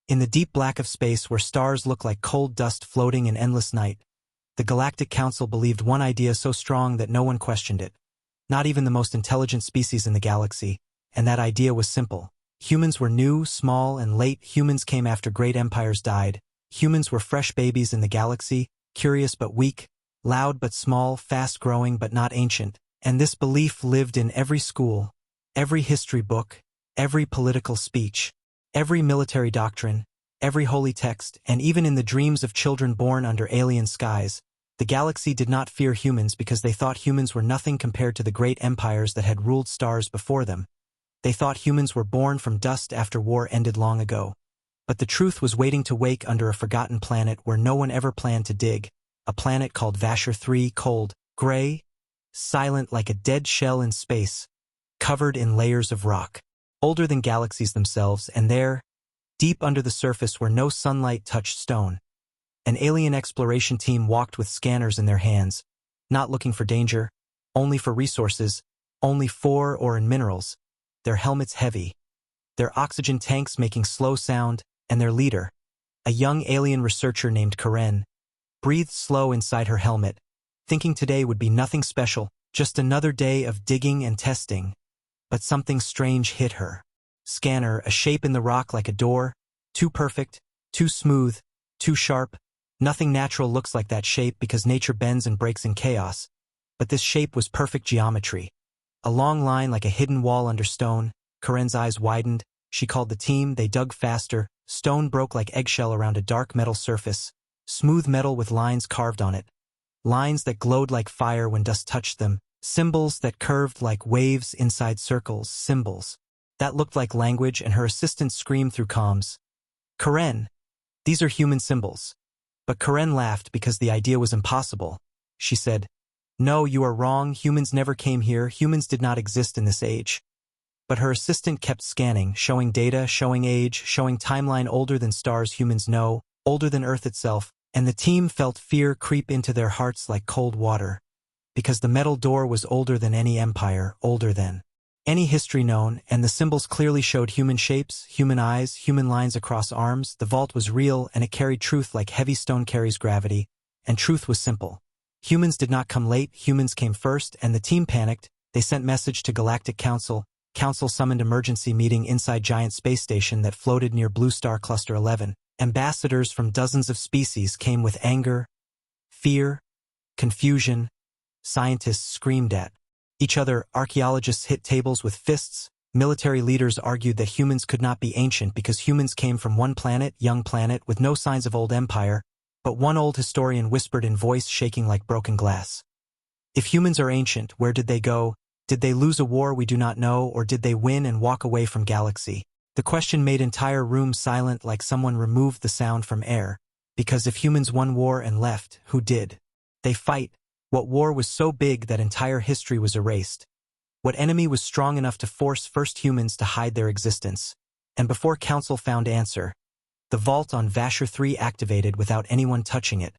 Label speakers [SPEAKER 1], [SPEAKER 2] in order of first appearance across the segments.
[SPEAKER 1] In the deep black of space where stars look like cold dust floating in endless night, the Galactic Council believed one idea so strong that no one questioned it. Not even the most intelligent species in the galaxy, and that idea was simple. Humans were new, small, and late. Humans came after great empires died. Humans were fresh babies in the galaxy, curious but weak, loud but small, fast-growing but not ancient. And this belief lived in every school, every history book, every political speech, every military doctrine, every holy text, and even in the dreams of children born under alien skies. The galaxy did not fear humans because they thought humans were nothing compared to the great empires that had ruled stars before them. They thought humans were born from dust after war ended long ago. But the truth was waiting to wake under a forgotten planet where no one ever planned to dig, a planet called Vasher 3, cold, gray, silent like a dead shell in space, covered in layers of rock, older than galaxies themselves, and there, deep under the surface where no sunlight touched stone, an alien exploration team walked with scanners in their hands, not looking for danger, only for resources, only for or in minerals, their helmets heavy, their oxygen tanks making slow sound, and their leader, a young alien researcher named Karen, breathed slow inside her helmet, thinking today would be nothing special, just another day of digging and testing. But something strange hit her. Scanner, a shape in the rock like a door, too perfect, too smooth, too sharp. Nothing natural looks like that shape because nature bends and breaks in chaos. But this shape was perfect geometry. A long line like a hidden wall under stone. Karen's eyes widened. She called the team. They dug faster. Stone broke like eggshell around a dark metal surface. Smooth metal with lines carved on it. Lines that glowed like fire when dust touched them. Symbols that curved like waves inside circles. Symbols that looked like language, and her assistant screamed through comms. Karen, these are human symbols. But Karen laughed because the idea was impossible. She said, "No, you are wrong. Humans never came here. Humans did not exist in this age." But her assistant kept scanning, showing data, showing age, showing timeline older than stars humans know, older than Earth itself, and the team felt fear creep into their hearts like cold water. Because the metal door was older than any empire, older than any history known, and the symbols clearly showed human shapes, human eyes, human lines across arms. The vault was real, and it carried truth like heavy stone carries gravity, and truth was simple. Humans did not come late, humans came first, and the team panicked. They sent message to Galactic Council. Council summoned emergency meeting inside giant space station that floated near Blue Star Cluster 11. Ambassadors from dozens of species came with anger, fear, confusion. Scientists screamed at each other, archaeologists hit tables with fists, military leaders argued that humans could not be ancient because humans came from one planet, young planet, with no signs of old empire, but one old historian whispered in voice shaking like broken glass. If humans are ancient, where did they go? Did they lose a war we do not know, or did they win and walk away from galaxy? The question made entire room silent like someone removed the sound from air, because if humans won war and left, who did they fight? What war was so big that entire history was erased? What enemy was strong enough to force first humans to hide their existence? And before Council found answer, the vault on Vasher 3 activated without anyone touching it.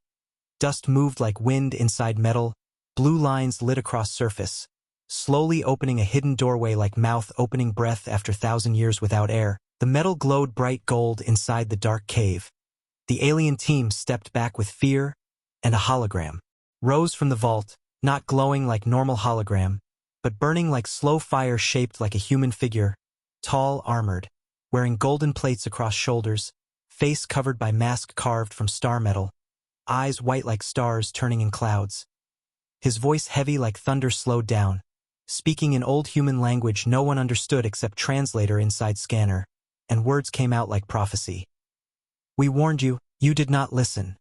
[SPEAKER 1] Dust moved like wind inside metal, blue lines lit across surface, slowly opening a hidden doorway like mouth opening breath after 1,000 years without air. The metal glowed bright gold inside the dark cave. The alien team stepped back with fear, and a hologram rose from the vault, not glowing like normal hologram, but burning like slow fire, shaped like a human figure, tall, armored, wearing golden plates across shoulders, face covered by mask carved from star metal, eyes white like stars turning in clouds. His voice heavy like thunder slowed down, speaking in old human language no one understood except translator inside scanner, and words came out like prophecy. "We warned you, you did not listen."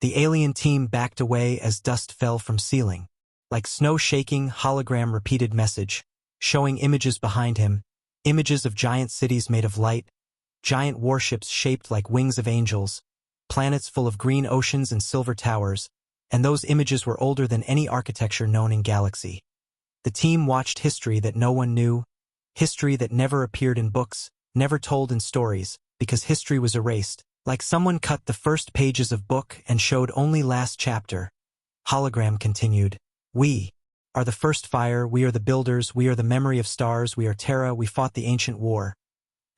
[SPEAKER 1] The alien team backed away as dust fell from ceiling. Like snow shaking, hologram repeated message, showing images behind him, images of giant cities made of light, giant warships shaped like wings of angels, planets full of green oceans and silver towers, and those images were older than any architecture known in galaxy. The team watched history that no one knew, history that never appeared in books, never told in stories, because history was erased, like someone cut the first pages of book and showed only last chapter. Hologram continued, "We are the first fire, we are the builders, we are the memory of stars, we are Terra, we fought the ancient war.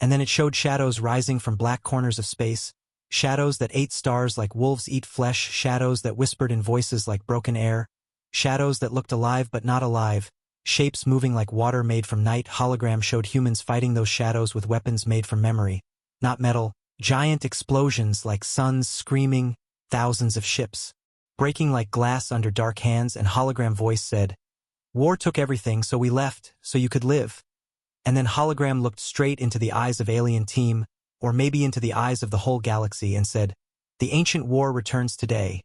[SPEAKER 1] And then it showed shadows rising from black corners of space, shadows that ate stars like wolves eat flesh, shadows that whispered in voices like broken air, shadows that looked alive but not alive, shapes moving like water made from night. Hologram showed humans fighting those shadows with weapons made from memory, not metal, giant explosions like suns screaming, thousands of ships breaking like glass under dark hands, and hologram voice said, "War took everything, so we left, so you could live." And then hologram looked straight into the eyes of alien team, or maybe into the eyes of the whole galaxy, and said, "The ancient war returns today."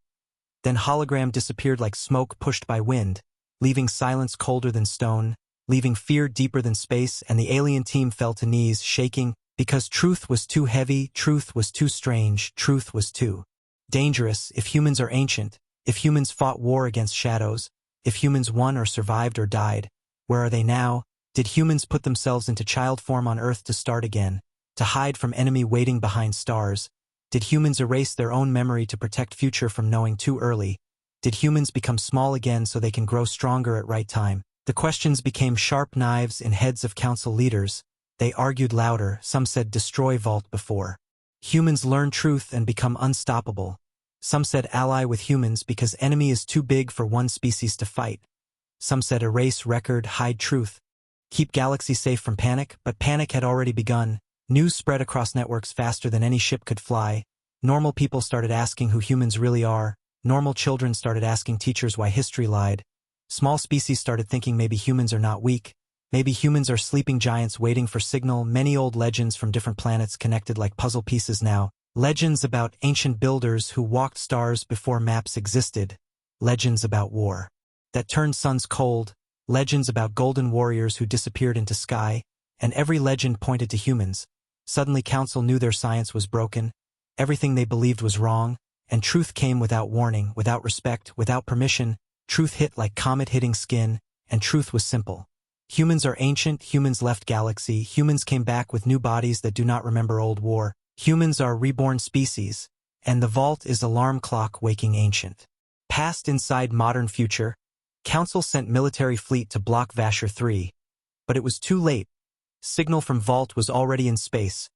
[SPEAKER 1] Then hologram disappeared like smoke pushed by wind, leaving silence colder than stone, leaving fear deeper than space, and the alien team fell to knees, shaking, because truth was too heavy, truth was too strange, truth was too dangerous. If humans are ancient, if humans fought war against shadows, if humans won or survived or died, where are they now? Did humans put themselves into child form on Earth to start again, to hide from enemy waiting behind stars? Did humans erase their own memory to protect future from knowing too early? Did humans become small again so they can grow stronger at right time? The questions became sharp knives in heads of council leaders. They argued louder. Some said destroy Vault before humans learn truth and become unstoppable. Some said ally with humans because enemy is too big for one species to fight. Some said erase record, hide truth, keep galaxy safe from panic, but panic had already begun. News spread across networks faster than any ship could fly. Normal people started asking who humans really are. Normal children started asking teachers why history lied. Small species started thinking maybe humans are not weak. Maybe humans are sleeping giants waiting for signal. Many old legends from different planets connected like puzzle pieces now. Legends about ancient builders who walked stars before maps existed. Legends about war that turned suns cold. Legends about golden warriors who disappeared into sky. And every legend pointed to humans. Suddenly council knew their science was broken. Everything they believed was wrong. And truth came without warning, without respect, without permission. Truth hit like comet hitting skin, and truth was simple. Humans are ancient, humans left galaxy, humans came back with new bodies that do not remember old war. Humans are reborn species, and the vault is alarm clock waking ancient. Past inside modern future, Council sent military fleet to block Vasher 3. But it was too late. Signal from vault was already in space,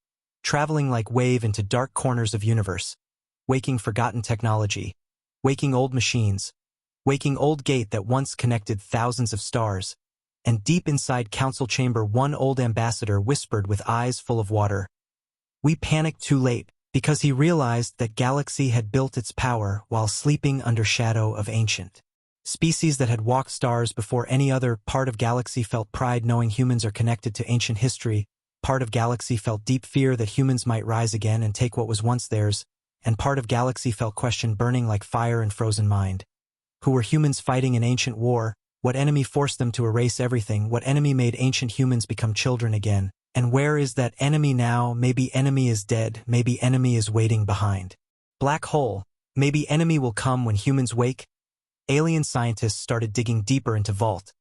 [SPEAKER 1] traveling like wave into dark corners of universe, waking forgotten technology, waking old machines, waking old gate that once connected thousands of stars. And deep inside council chamber one old ambassador whispered with eyes full of water. We panicked too late, because he realized that galaxy had built its power while sleeping under shadow of ancient. Species that had walked stars before any other part of galaxy felt pride knowing humans are connected to ancient history. Part of galaxy felt deep fear that humans might rise again and take what was once theirs, and part of galaxy felt question burning like fire in frozen mind. Who were humans fighting in ancient war? What enemy forced them to erase everything? What enemy made ancient humans become children again? And where is that enemy now? Maybe enemy is dead, maybe enemy is waiting behind. Black hole. Maybe enemy will come when humans wake. Alien scientists started digging deeper into vault,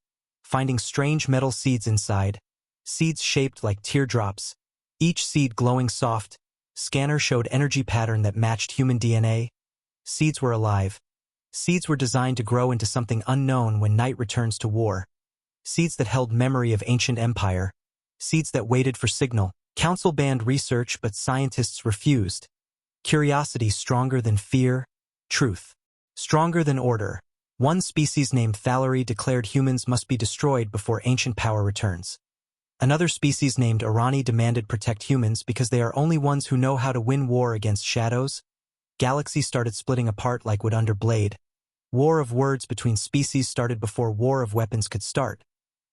[SPEAKER 1] finding strange metal seeds inside, seeds shaped like teardrops, each seed glowing soft. Scanner showed energy pattern that matched human DNA. Seeds were alive. Seeds were designed to grow into something unknown when night returns to war. Seeds that held memory of ancient empire. Seeds that waited for signal. Council banned research, but scientists refused. Curiosity stronger than fear. Truth stronger than order. One species named Thalary declared humans must be destroyed before ancient power returns. Another species named Irani demanded protect humans because they are only ones who know how to win war against shadows. Galaxy started splitting apart like wood under blade. War of words between species started before war of weapons could start.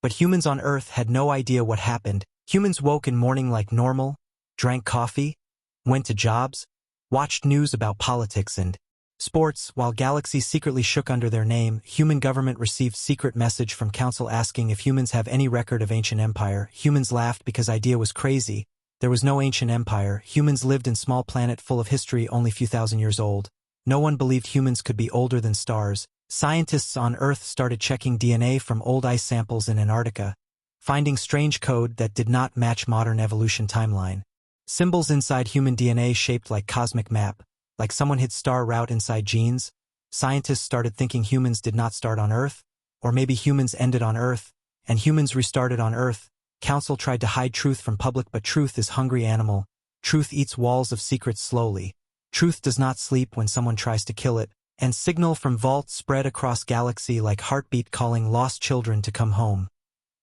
[SPEAKER 1] But humans on Earth had no idea what happened. Humans woke in morning like normal, drank coffee, went to jobs, watched news about politics and sports, while Galaxy secretly shook under their name. Human government received secret message from Council asking if humans have any record of ancient empire. Humans laughed because idea was crazy. There was no ancient empire. Humans lived in small planet full of history only few thousand years old. No one believed humans could be older than stars. Scientists on Earth started checking DNA from old ice samples in Antarctica, finding strange code that did not match modern evolution timeline. Symbols inside human DNA shaped like cosmic map, like someone hid star route inside genes. Scientists started thinking humans did not start on Earth, or maybe humans ended on Earth, and humans restarted on Earth. Council tried to hide truth from public, but truth is hungry animal. Truth eats walls of secrets slowly. Truth does not sleep when someone tries to kill it, and signal from vault spread across galaxy like heartbeat calling lost children to come home.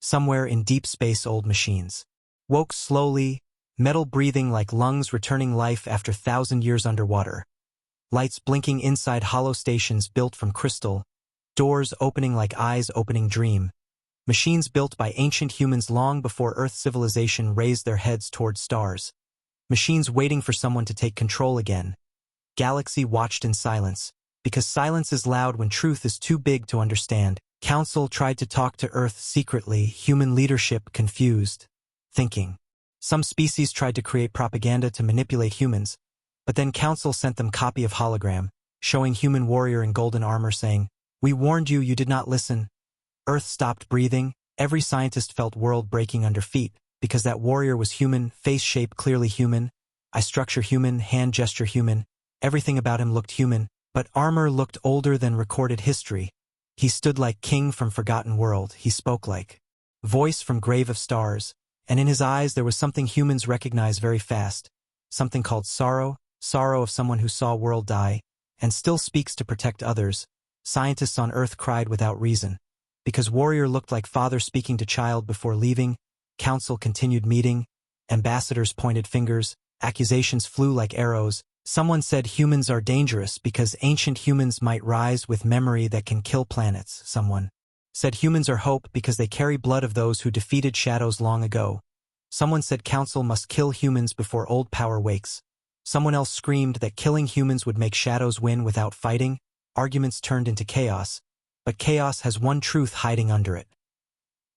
[SPEAKER 1] Somewhere in deep space old machines woke slowly, metal breathing like lungs returning life after 1,000 years underwater. Lights blinking inside hollow stations built from crystal, doors opening like eyes opening dream. Machines built by ancient humans long before Earth civilization raised their heads toward stars. Machines waiting for someone to take control again. Galaxy watched in silence, because silence is loud when truth is too big to understand. Council tried to talk to Earth secretly, human leadership confused. Thinking. Some species tried to create propaganda to manipulate humans, but then Council sent them copy of hologram, showing human warrior in golden armor saying, "We warned you, you did not listen." Earth stopped breathing. Every scientist felt world breaking under feet, because that warrior was human, face shape clearly human, eye structure human, hand gesture human, everything about him looked human, but armor looked older than recorded history. He stood like king from forgotten world, he spoke like voice from grave of stars, and in his eyes there was something humans recognize very fast, something called sorrow, sorrow of someone who saw world die, and still speaks to protect others. Scientists on Earth cried without reason. Because warrior looked like father speaking to child before leaving, Council continued meeting, ambassadors pointed fingers, accusations flew like arrows. Someone said humans are dangerous because ancient humans might rise with memory that can kill planets. Someone said humans are hope because they carry blood of those who defeated shadows long ago. Someone said Council must kill humans before old power wakes. Someone else screamed that killing humans would make shadows win without fighting. Arguments turned into chaos. But chaos has one truth hiding under it.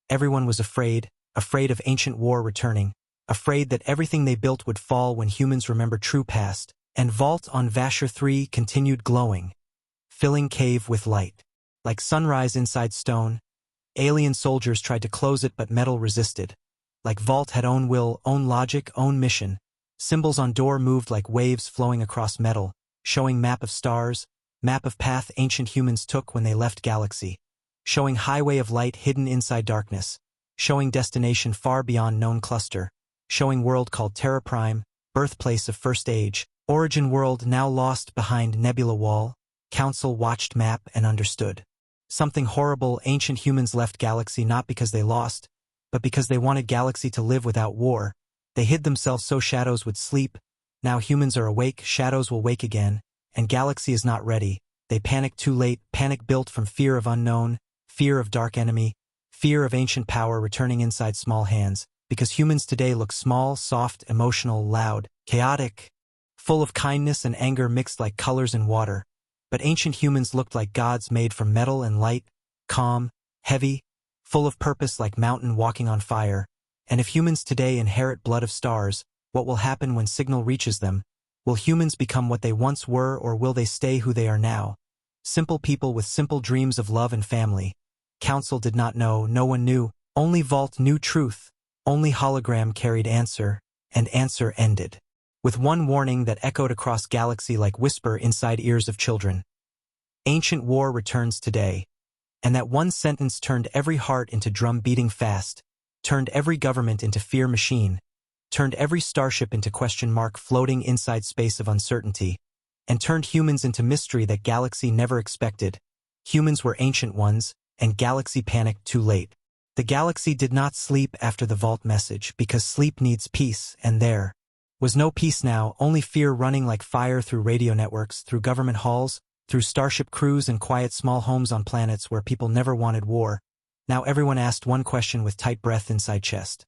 [SPEAKER 1] Everyone was afraid, afraid of ancient war returning, afraid that everything they built would fall when humans remember true past, and vault on Vasher 3 continued glowing, filling cave with light. Like sunrise inside stone, alien soldiers tried to close it but metal resisted. Like vault had own will, own logic, own mission. Symbols on door moved like waves flowing across metal, showing map of stars, map of path ancient humans took when they left galaxy, showing highway of light hidden inside darkness, showing destination far beyond known cluster, showing world called Terra Prime, birthplace of first age, origin world now lost behind nebula wall. Council watched map and understood. Something horrible, ancient humans left galaxy not because they lost, but because they wanted galaxy to live without war. They hid themselves so shadows would sleep. Now humans are awake, shadows will wake again. And galaxy is not ready. They panic too late, panic built from fear of unknown, fear of dark enemy, fear of ancient power returning inside small hands, because humans today look small, soft, emotional, loud, chaotic, full of kindness and anger mixed like colors in water. But ancient humans looked like gods made from metal and light, calm, heavy, full of purpose like mountain walking on fire. And if humans today inherit blood of stars, what will happen when signal reaches them? Will humans become what they once were, or will they stay who they are now? Simple people with simple dreams of love and family. Council did not know, no one knew. Only vault knew truth. Only hologram carried answer, and answer ended. With one warning that echoed across galaxy like whisper inside ears of children. Ancient war returns today. And that one sentence turned every heart into drum beating fast, turned every government into fear machine, turned every starship into question mark floating inside space of uncertainty, and turned humans into mystery that galaxy never expected. Humans were ancient ones, and galaxy panicked too late. The galaxy did not sleep after the vault message because sleep needs peace, and there was no peace now, only fear running like fire through radio networks, through government halls, through starship crews and quiet small homes on planets where people never wanted war. Now everyone asked one question with tight breath inside chest.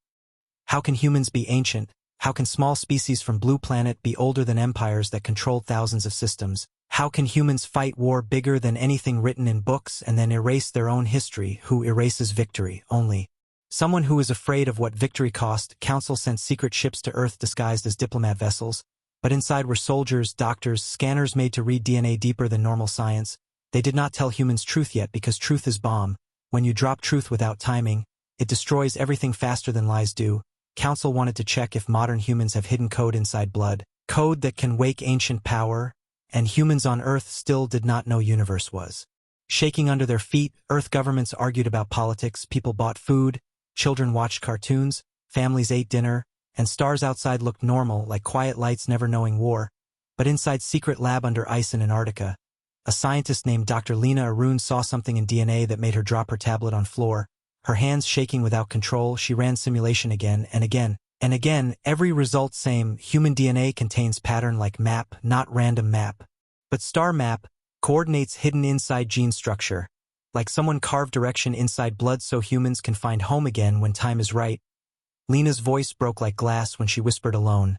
[SPEAKER 1] How can humans be ancient? How can small species from blue planet be older than empires that controlled thousands of systems? How can humans fight war bigger than anything written in books and then erase their own history? Who erases victory? Only someone who is afraid of what victory cost. Council sent secret ships to Earth disguised as diplomat vessels, but inside were soldiers, doctors, scanners made to read DNA deeper than normal science. They did not tell humans truth yet because truth is bomb. When you drop truth without timing, it destroys everything faster than lies do. Council wanted to check if modern humans have hidden code inside blood, code that can wake ancient power, and humans on Earth still did not know universe was shaking under their feet. Earth governments argued about politics, people bought food, Children watched cartoons, families ate dinner, and stars outside looked normal, like quiet lights never knowing war. But inside secret lab under ice in Antarctica, a scientist named Dr. Lena Arun saw something in DNA that made her drop her tablet on floor. Her hands shaking without control, she ran simulation again and again. And again, every result same. Human DNA contains pattern like map, not random map. But star map, coordinates hidden inside gene structure. Like someone carved direction inside blood so humans can find home again when time is right. Lena's voice broke like glass when she whispered alone.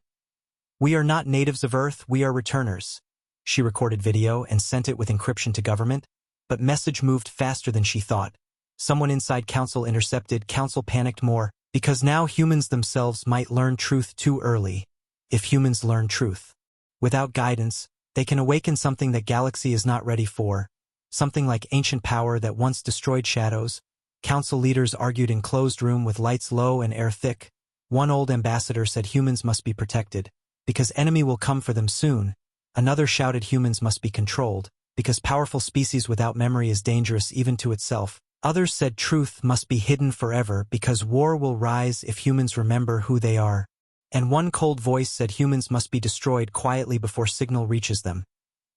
[SPEAKER 1] "We are not natives of Earth, we are returners." She recorded video and sent it with encryption to government, but message moved faster than she thought. Someone inside Council intercepted. Council panicked more, because now humans themselves might learn truth too early. If humans learn truth without guidance, they can awaken something that galaxy is not ready for, something like ancient power that once destroyed shadows. Council leaders argued in closed room with lights low and air thick. One old ambassador said humans must be protected, because enemy will come for them soon. Another shouted humans must be controlled, because powerful species without memory is dangerous even to itself. Others said truth must be hidden forever, because war will rise if humans remember who they are. And one cold voice said humans must be destroyed quietly before signal reaches them.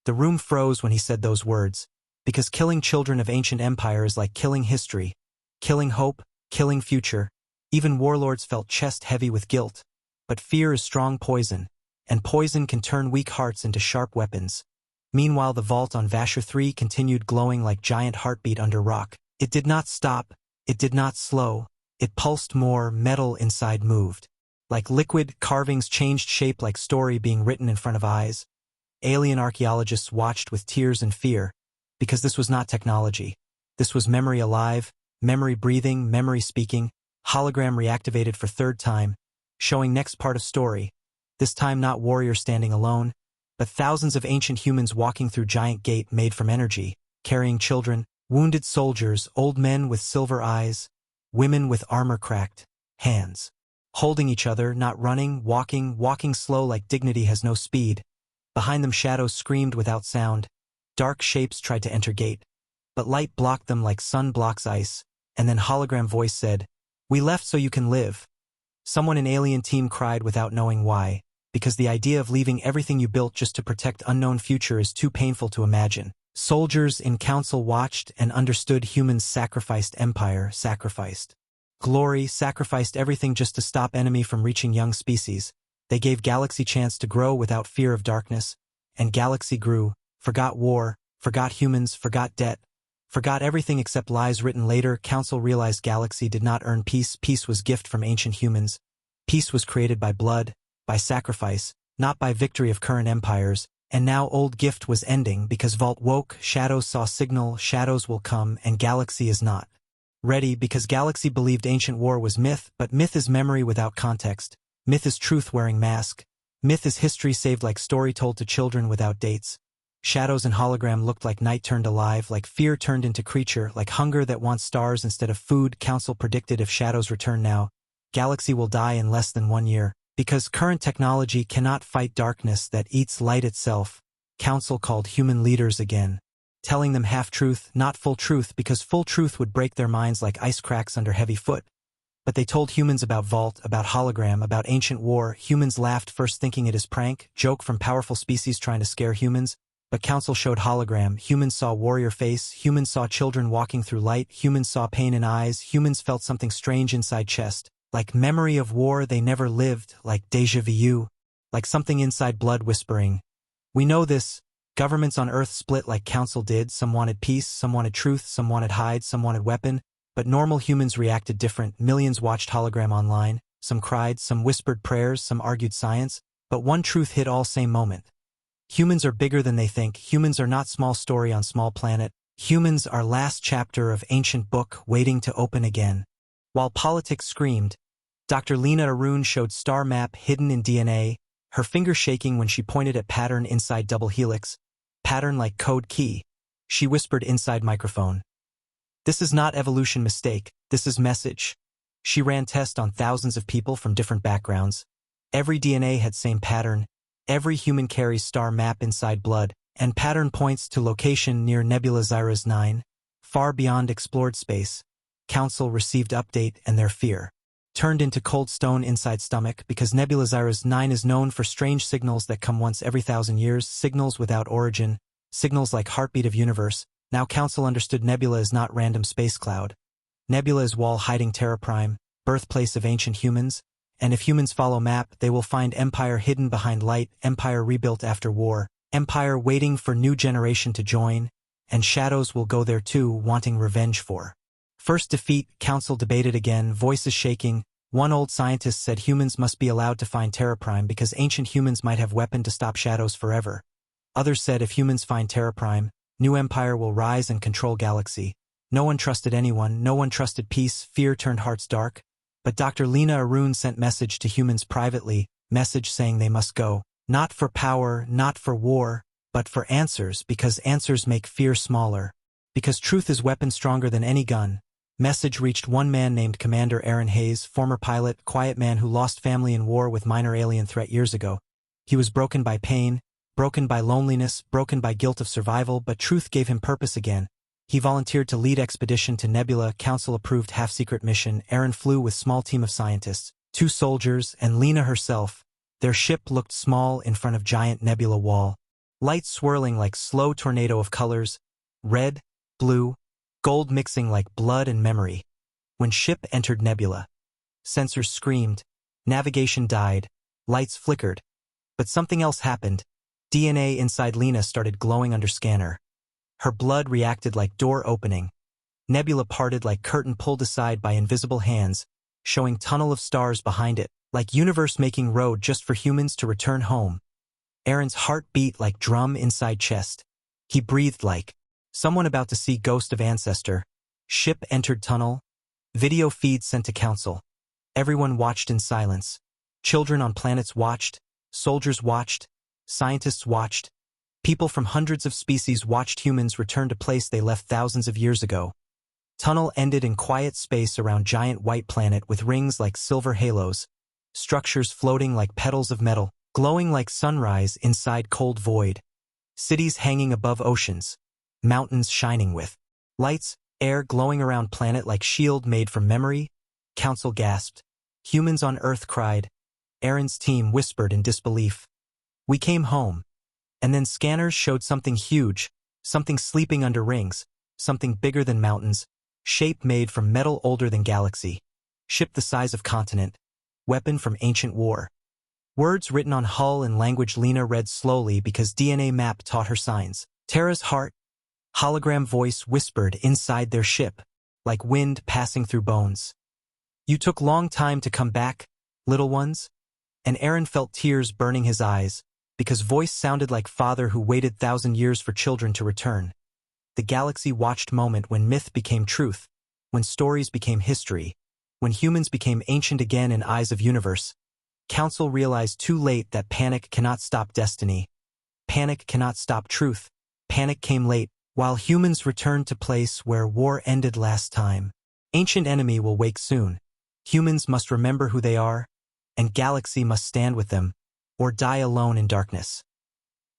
[SPEAKER 1] The room froze when he said those words, because killing children of ancient empire is like killing history, killing hope, killing future. Even warlords felt chest heavy with guilt. But fear is strong poison, and poison can turn weak hearts into sharp weapons. Meanwhile, the vault on Vasher 3 continued glowing like giant heartbeat under rock. It did not stop, it did not slow, it pulsed more. Metal inside moved. Like liquid, carvings changed shape like story being written in front of eyes. Alien archaeologists watched with tears and fear, because this was not technology. This was memory alive, memory breathing, memory speaking. Hologram reactivated for third time, showing next part of story. This time not warrior standing alone, but thousands of ancient humans walking through giant gate made from energy, carrying children, wounded soldiers, old men with silver eyes, women with armor cracked, hands. Holding each other, not running, walking slow like dignity has no speed. Behind them shadows screamed without sound. Dark shapes tried to enter gate, but light blocked them like sun blocks ice. And then hologram voice said, "We left so you can live." Someone in alien team cried without knowing why, because the idea of leaving everything you built just to protect unknown future is too painful to imagine. Soldiers in council watched and understood humans sacrificed empire, sacrificed glory, sacrificed everything just to stop enemy from reaching young species. They gave galaxy chance to grow without fear of darkness, and galaxy grew, forgot war, forgot humans, forgot debt, forgot everything except lies written later. Council realized galaxy did not earn peace. Peace was gift from ancient humans. Peace was created by blood, by sacrifice, not by victory of current empires. And now old gift was ending because Vault woke, shadows saw signal, shadows will come, and galaxy is not ready because galaxy believed ancient war was myth, but myth is memory without context. Myth is truth wearing mask. Myth is history saved like story told to children without dates. Shadows and hologram looked like night turned alive, like fear turned into creature, like hunger that wants stars instead of food. Council predicted if shadows return now, galaxy will die in less than 1 year. Because current technology cannot fight darkness that eats light itself. Council called human leaders again, telling them half-truth, not full truth, because full truth would break their minds like ice cracks under heavy foot. But they told humans about Vault, about hologram, about ancient war. Humans laughed first thinking it is prank, joke from powerful species trying to scare humans. But Council showed hologram. Humans saw warrior face, humans saw children walking through light, humans saw pain in eyes, humans felt something strange inside chest. Like memory of war they never lived, like déjà vu, like something inside blood whispering. We know this. Governments on Earth split like Council did. Some wanted peace, some wanted truth, some wanted hide, some wanted weapon. But normal humans reacted different. Millions watched hologram online. Some cried, some whispered prayers, some argued science. But one truth hit all same moment. Humans are bigger than they think. Humans are not small story on small planet. Humans are last chapter of ancient book waiting to open again. While politics screamed, Dr. Lena Arun showed star map hidden in DNA, her finger shaking when she pointed at pattern inside double helix, pattern like code key. She whispered inside microphone. "This is not evolution mistake, this is message." She ran tests on thousands of people from different backgrounds. Every DNA had same pattern, every human carries star map inside blood, and pattern points to location near Nebula Zyras 9, far beyond explored space. Council received update and their fear turned into cold stone inside stomach because Nebula Zyrus 9 is known for strange signals that come once every 1,000 years, signals without origin, signals like heartbeat of universe. Now Council understood Nebula is not random space cloud. Nebula is wall-hiding Terra Prime, birthplace of ancient humans, and if humans follow map, they will find Empire hidden behind light, Empire rebuilt after war, Empire waiting for new generation to join, and shadows will go there too, wanting revenge for. First defeat, Council debated again, voices shaking. One old scientist said humans must be allowed to find Terra Prime because ancient humans might have weapon to stop shadows forever. Others said if humans find Terra Prime, new empire will rise and control galaxy. No one trusted anyone, no one trusted peace, fear turned hearts dark. But Dr. Lena Arun sent message to humans privately, message saying they must go. Not for power, not for war, but for answers, because answers make fear smaller. Because truth is weapon stronger than any gun. Message reached one man named Commander Aaron Hayes, former pilot, quiet man who lost family in war with minor alien threat years ago. He was broken by pain, broken by loneliness, broken by guilt of survival, but truth gave him purpose again. He volunteered to lead expedition to Nebula, Council-approved half-secret mission. Aaron flew with small team of scientists, 2 soldiers, and Lena herself. Their ship looked small in front of giant nebula wall. Lights swirling like slow tornado of colors, red, blue, gold mixing like blood and memory. When ship entered nebula, sensors screamed, navigation died, lights flickered. But something else happened. DNA inside Lena started glowing under scanner. Her blood reacted like door opening. Nebula parted like curtain pulled aside by invisible hands, showing tunnel of stars behind it, like universe making road just for humans to return home. Aaron's heart beat like drum inside chest. He breathed like someone about to see ghost of ancestor. Ship entered tunnel. Video feed sent to Council. Everyone watched in silence. Children on planets watched. Soldiers watched. Scientists watched. People from hundreds of species watched humans return to place they left thousands of years ago. Tunnel ended in quiet space around giant white planet with rings like silver halos. Structures floating like petals of metal, glowing like sunrise inside cold void. Cities hanging above oceans. Mountains shining with lights, air glowing around planet like shield made from memory. Council gasped. Humans on Earth cried. Aaron's team whispered in disbelief. We came home. And then scanners showed something huge, something sleeping under rings, something bigger than mountains, shape made from metal older than galaxy, ship the size of continent, weapon from ancient war. Words written on hull in language Lena read slowly because DNA map taught her signs. Terra's heart, hologram voice whispered inside their ship, like wind passing through bones. You took long time to come back, little ones? And Aaron felt tears burning his eyes, because voice sounded like father who waited 1,000 years for children to return. The galaxy watched moment when myth became truth, when stories became history, when humans became ancient again in eyes of universe. Council realized too late that panic cannot stop destiny. Panic cannot stop truth. Panic came late, while humans returned to place where war ended last time. Ancient enemy will wake soon. Humans must remember who they are, and galaxy must stand with them, or die alone in darkness.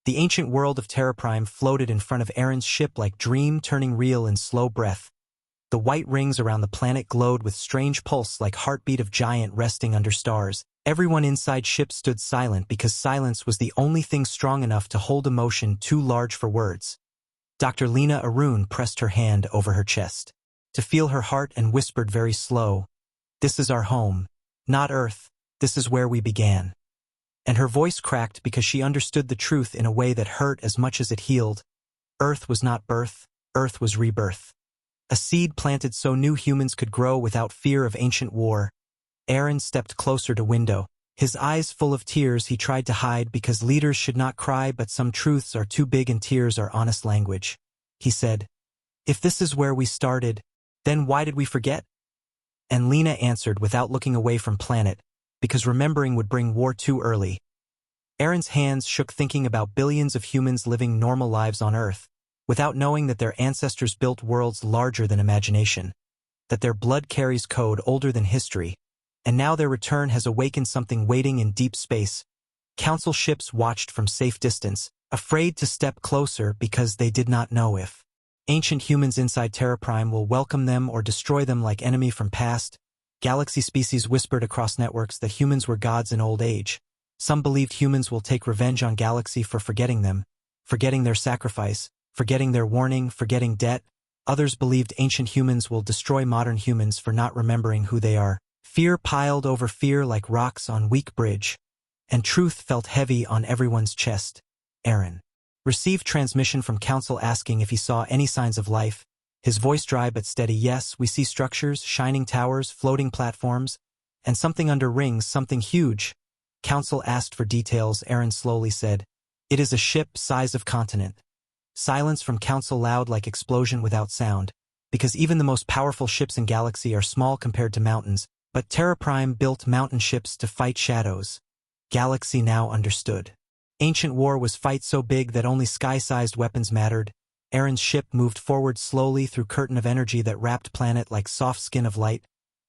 [SPEAKER 1] The ancient world of Terra Prime floated in front of Aaron's ship like dream turning real in slow breath. The white rings around the planet glowed with strange pulse like heartbeat of giant resting under stars. Everyone inside ship stood silent because silence was the only thing strong enough to hold emotion too large for words. Dr. Lena Arun pressed her hand over her chest to feel her heart and whispered very slow, "This is our home, not Earth. This is where we began." And her voice cracked because she understood the truth in a way that hurt as much as it healed. Earth was not birth, Earth was rebirth. A seed planted so new humans could grow without fear of ancient war. Aaron stepped closer to window. His eyes full of tears he tried to hide because leaders should not cry, but some truths are too big and tears are honest language. He said, "If this is where we started, then why did we forget?" And Lena answered without looking away from planet, because remembering would bring war too early. Aaron's hands shook thinking about billions of humans living normal lives on Earth, without knowing that their ancestors built worlds larger than imagination, that their blood carries code older than history, and now their return has awakened something waiting in deep space. Council ships watched from safe distance, afraid to step closer because they did not know if Ancient humans inside Terra Prime will welcome them or destroy them like enemy from past. Galaxy species whispered across networks that humans were gods in old age. Some believed humans will take revenge on Galaxy for forgetting them, forgetting their sacrifice, forgetting their warning, forgetting debt. Others believed ancient humans will destroy modern humans for not remembering who they are. Fear piled over fear like rocks on weak bridge, and truth felt heavy on everyone's chest. Aaron received transmission from Council asking if he saw any signs of life. His voice dry but steady. Yes, we see structures, shining towers, floating platforms, and something under rings, something huge. Council asked for details. Aaron slowly said, "It is a ship size of continent." Silence from Council loud like explosion without sound, because even the most powerful ships in Galaxy are small compared to mountains, but Terra Prime built mountain ships to fight shadows. Galaxy now understood. Ancient war was fight so big that only sky-sized weapons mattered. Aaron's ship moved forward slowly through curtain of energy that wrapped planet like soft skin of light.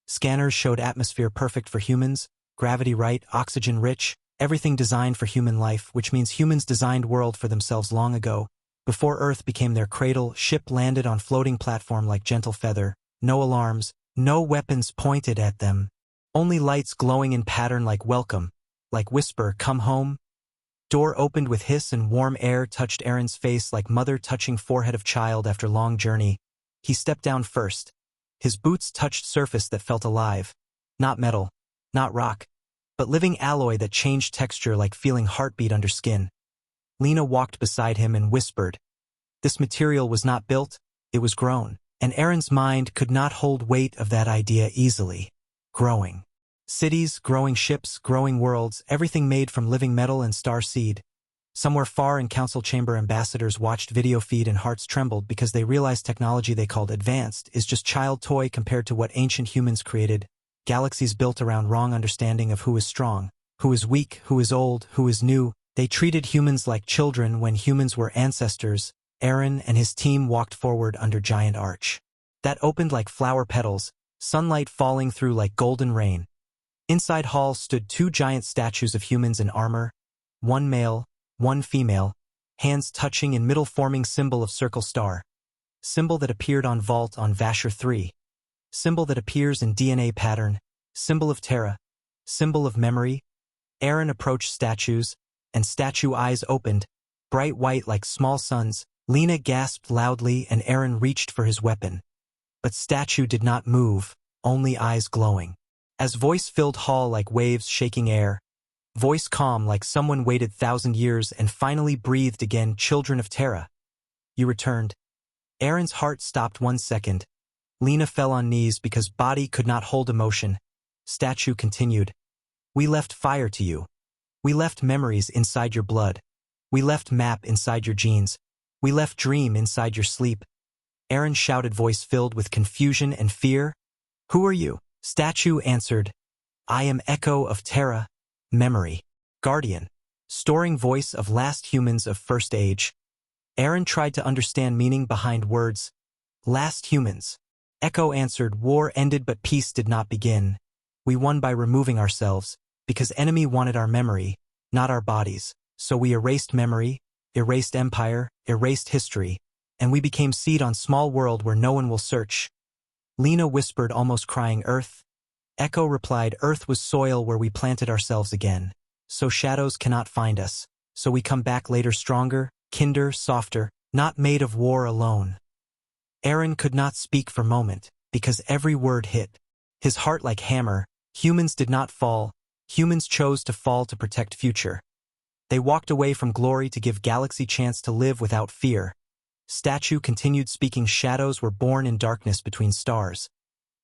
[SPEAKER 1] Scanners showed atmosphere perfect for humans, gravity right, oxygen rich, everything designed for human life, which means humans designed world for themselves long ago. Before Earth became their cradle, ship landed on floating platform like gentle feather. No alarms, no weapons pointed at them. Only lights glowing in pattern like welcome, like whisper, "Come home." Door opened with hiss and warm air touched Aaron's face like mother touching forehead of child after long journey. He stepped down first. His boots touched surface that felt alive. Not metal, not rock, but living alloy that changed texture like feeling heartbeat under skin. Lena walked beside him and whispered. This material was not built, it was grown, and Aaron's mind could not hold weight of that idea easily. Growing. Cities, growing ships, growing worlds, everything made from living metal and star seed. Somewhere far in Council Chamber, ambassadors watched video feed and hearts trembled because they realized technology they called advanced is just child toy compared to what ancient humans created. Galaxies built around wrong understanding of who is strong, who is weak, who is old, who is new. They treated humans like children when humans were ancestors. Aaron and his team walked forward under giant arch that opened like flower petals, sunlight falling through like golden rain. Inside hall stood two giant statues of humans in armor, one male, one female, hands touching in middle forming symbol of circle star. Symbol that appeared on vault on Vasher 3. Symbol that appears in DNA pattern, symbol of Terra, symbol of memory. Aaron approached statues, and statue eyes opened, bright white like small suns. Lena gasped loudly and Aaron reached for his weapon. But statue did not move, only eyes glowing. As voice filled hall like waves shaking air, voice calm like someone waited 1,000 years and finally breathed again. Children of Terra. You returned. Aaron's heart stopped 1 second. Lena fell on knees because body could not hold emotion. Statue continued. We left fire to you. We left memories inside your blood. We left map inside your genes. We left dream inside your sleep. Aaron shouted, voice filled with confusion and fear. Who are you? Statue answered, I am echo of Terra, memory, guardian, storing voice of last humans of first age. Aaron tried to understand meaning behind words. Last humans. Echo answered, war ended but peace did not begin. We won by removing ourselves, because enemy wanted our memory, not our bodies. So we erased memory, erased empire, erased history, and we became seed on small world where no one will search. Lena whispered, almost crying, Earth. Echo replied, Earth was soil where we planted ourselves again. So shadows cannot find us. So we come back later stronger, kinder, softer, not made of war alone. Aaron could not speak for a moment, because every word hit. His heart like hammer. Humans did not fall. Humans chose to fall to protect future. They walked away from glory to give galaxy chance to live without fear. Statue continued speaking. Shadows were born in darkness between stars.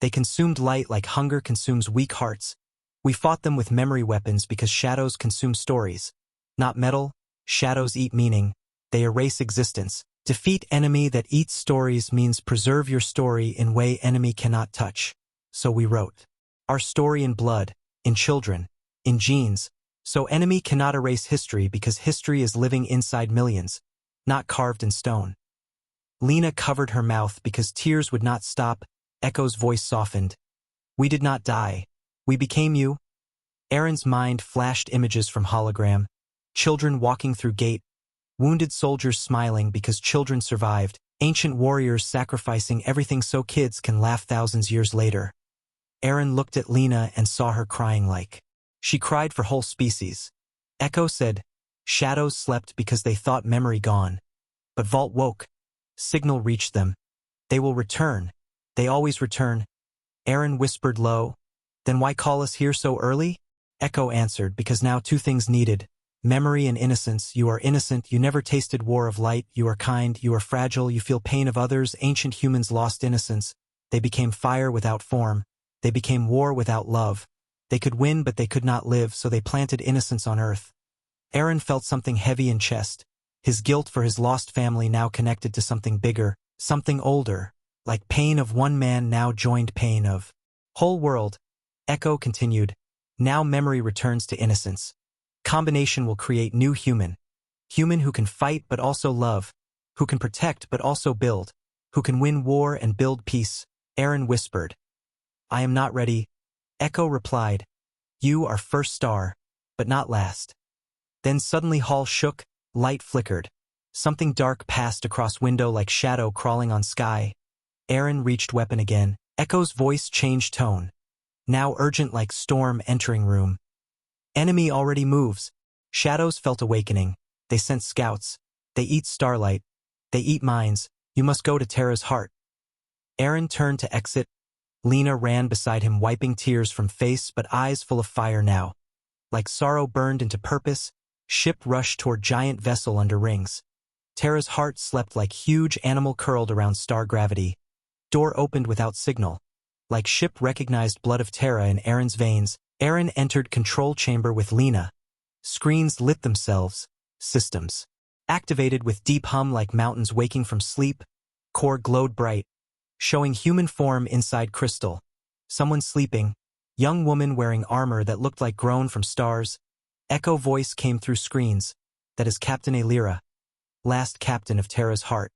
[SPEAKER 1] They consumed light like hunger consumes weak hearts. We fought them with memory weapons because shadows consume stories. Not metal, shadows eat meaning. They erase existence. Defeat enemy that eats stories means preserve your story in way enemy cannot touch. So we wrote our story in blood, in children, in genes. So enemy cannot erase history because history is living inside millions, not carved in stone. Lena covered her mouth because tears would not stop. Echo's voice softened. We did not die. We became you. Aaron's mind flashed images from hologram. Children walking through gate. Wounded soldiers smiling because children survived. Ancient warriors sacrificing everything so kids can laugh thousands years later. Aaron looked at Lena and saw her crying like she cried for whole species. Echo said, shadows slept because they thought memory gone. But Vault woke. Signal reached them. They will return. They always return. Aaron whispered low. Then why call us here so early? Echo answered, because now two things needed. Memory and innocence. You are innocent, you never tasted war of light, you are kind, you are fragile, you feel pain of others. Ancient humans lost innocence. They became fire without form. They became war without love. They could win but they could not live, so they planted innocence on earth. Aaron felt something heavy in chest. His guilt for his lost family now connected to something bigger, something older. Like pain of one man now joined pain of whole world. Echo continued. Now memory returns to innocence. Combination will create new human. Human who can fight but also love. Who can protect but also build. Who can win war and build peace. Aaron whispered. I am not ready. Echo replied. You are first star, but not last. Then suddenly hall shook, light flickered. Something dark passed across window like shadow crawling on sky. Aaron reached weapon again. Echo's voice changed tone. Now urgent like storm entering room. Enemy already moves. Shadows felt awakening. They sent scouts. They eat starlight. They eat minds. You must go to Terra's heart. Aaron turned to exit. Lena ran beside him, wiping tears from face but eyes full of fire now. Like sorrow burned into purpose, ship rushed toward giant vessel under rings. Terra's heart slept like huge animal curled around star gravity. Door opened without signal. Like ship recognized blood of Terra in Aaron's veins, Aaron entered control chamber with Lena. Screens lit themselves. Systems activated with deep hum like mountains waking from sleep. Core glowed bright, showing human form inside crystal. Someone sleeping. Young woman wearing armor that looked like grown from stars. Echo voice came through screens. That is Captain Alira. Last captain of Terra's heart.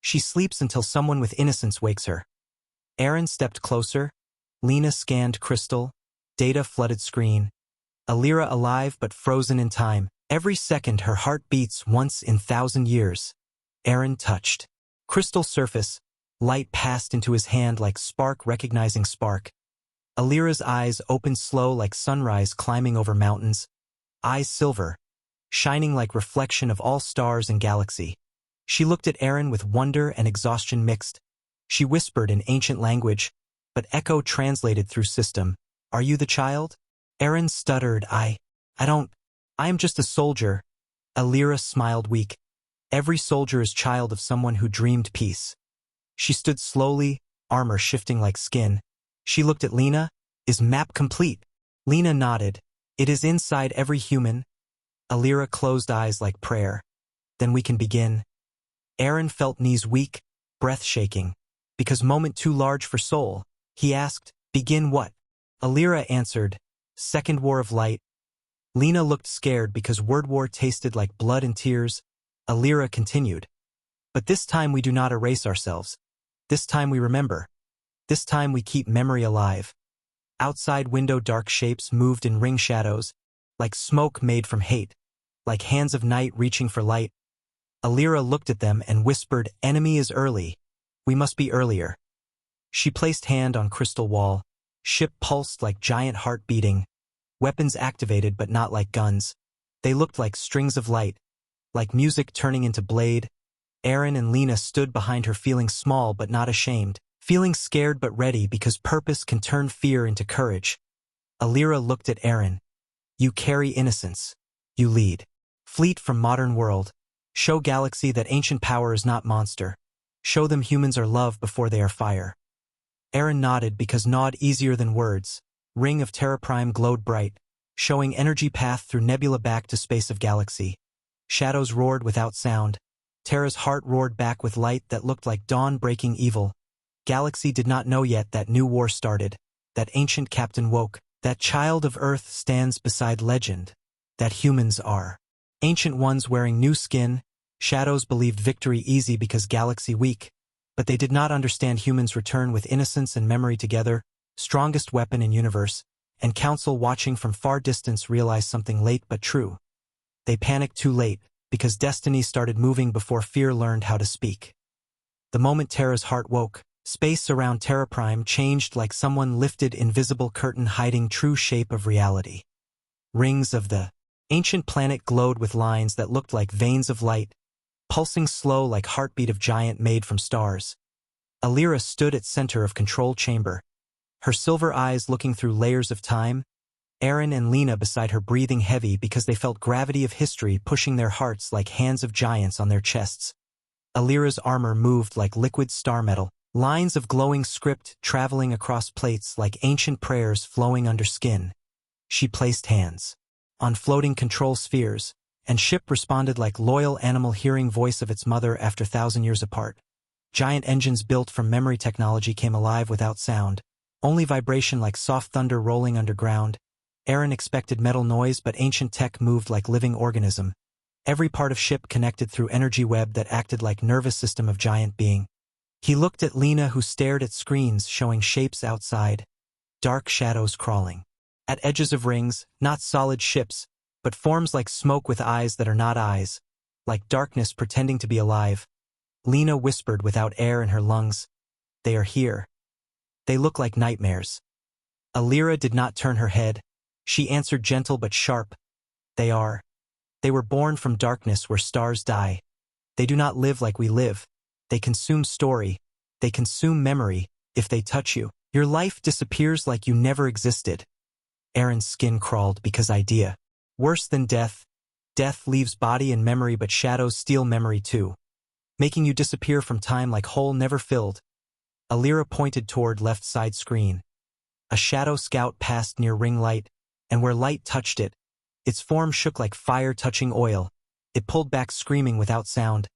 [SPEAKER 1] She sleeps until someone with innocence wakes her. Aaron stepped closer. Lena scanned crystal. Data flooded screen. Alira alive but frozen in time. Every second her heart beats once in 1,000 years. Aaron touched. Crystal surface. Light passed into his hand like spark recognizing spark. Alira's eyes opened slow like sunrise climbing over mountains. Eyes silver, shining like reflection of all stars and galaxy. She looked at Aaron with wonder and exhaustion mixed. She whispered in ancient language, but Echo translated through system. Are you the child? Aaron stuttered. I am just a soldier. Alira smiled weak. Every soldier is child of someone who dreamed peace. She stood slowly, armor shifting like skin. She looked at Lena. Is map complete? Lena nodded. It is inside every human. Alira closed eyes like prayer. Then we can begin. Aaron felt knees weak, breath shaking. Because moment too large for soul. He asked, begin what? Alira answered, Second War of Light. Lena looked scared because word war tasted like blood and tears. Alira continued. But this time we do not erase ourselves. This time we remember. This time we keep memory alive. Outside window dark shapes moved in ring shadows, like smoke made from hate, like hands of night reaching for light. Alira looked at them and whispered, enemy is early. We must be earlier. She placed hand on crystal wall. Ship pulsed like giant heart beating. Weapons activated but not like guns. They looked like strings of light, like music turning into blade. Aaron and Lena stood behind her feeling small but not ashamed, feeling scared but ready because purpose can turn fear into courage. Alira looked at Aaron. You carry innocence. You lead. Fleet from modern world. Show galaxy that ancient power is not monster. Show them humans are love before they are fire. Aaron nodded because nod easier than words. Ring of Terra Prime glowed bright, showing energy path through nebula back to space of galaxy. Shadows roared without sound. Terra's heart roared back with light that looked like dawn breaking evil. Galaxy did not know yet that new war started, that ancient captain woke, that child of Earth stands beside legend, that humans are ancient ones wearing new skin. Shadows believed victory easy because galaxy weak, but they did not understand humans return with innocence and memory together, strongest weapon in universe, and council watching from far distance realized something late but true. They panicked too late, because destiny started moving before fear learned how to speak. The moment Terra's heart woke, space around Terra Prime changed like someone lifted invisible curtain hiding true shape of reality. Rings of the ancient planet glowed with lines that looked like veins of light, pulsing slow like heartbeat of giant made from stars. Alira stood at center of control chamber, her silver eyes looking through layers of time, Aaron and Lena beside her breathing heavy because they felt gravity of history pushing their hearts like hands of giants on their chests. Alira's armor moved like liquid star metal, lines of glowing script traveling across plates like ancient prayers flowing under skin. She placed hands on floating control spheres, and ship responded like loyal animal hearing voice of its mother after 1,000 years apart. Giant engines built from memory technology came alive without sound, only vibration like soft thunder rolling underground. Aaron expected metal noise, but ancient tech moved like living organism. Every part of ship connected through energy web that acted like nervous system of giant being. He looked at Lena, who stared at screens showing shapes outside, dark shadows crawling at edges of rings, not solid ships, but forms like smoke with eyes that are not eyes, like darkness pretending to be alive. Lena whispered without air in her lungs, "They are here. They look like nightmares." Alira did not turn her head. She answered gentle but sharp, "They are. They were born from darkness where stars die. They do not live like we live. They consume story. They consume memory. If they touch you, your life disappears like you never existed." Aaron's skin crawled because idea. Worse than death. Death leaves body and memory, but shadows steal memory too, making you disappear from time like hole never filled. Alira pointed toward left side screen. A shadow scout passed near ring light, and where light touched it, its form shook like fire touching oil. It pulled back screaming without sound.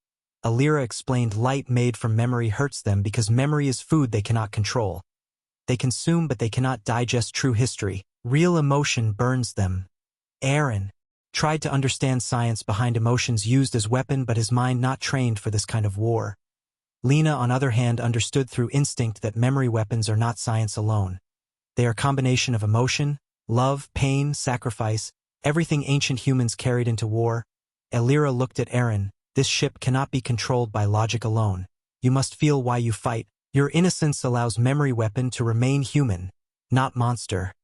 [SPEAKER 1] Alira explained light made from memory hurts them because memory is food they cannot control. They consume but they cannot digest true history. Real emotion burns them. Aaron tried to understand science behind emotions used as weapon, but his mind not trained for this kind of war. Lena, on other hand, understood through instinct that memory weapons are not science alone. They are a combination of emotion, love, pain, sacrifice, everything ancient humans carried into war. Alira looked at Aaron. This ship cannot be controlled by logic alone. You must feel why you fight. Your innocence allows memory weapon to remain human, not monster.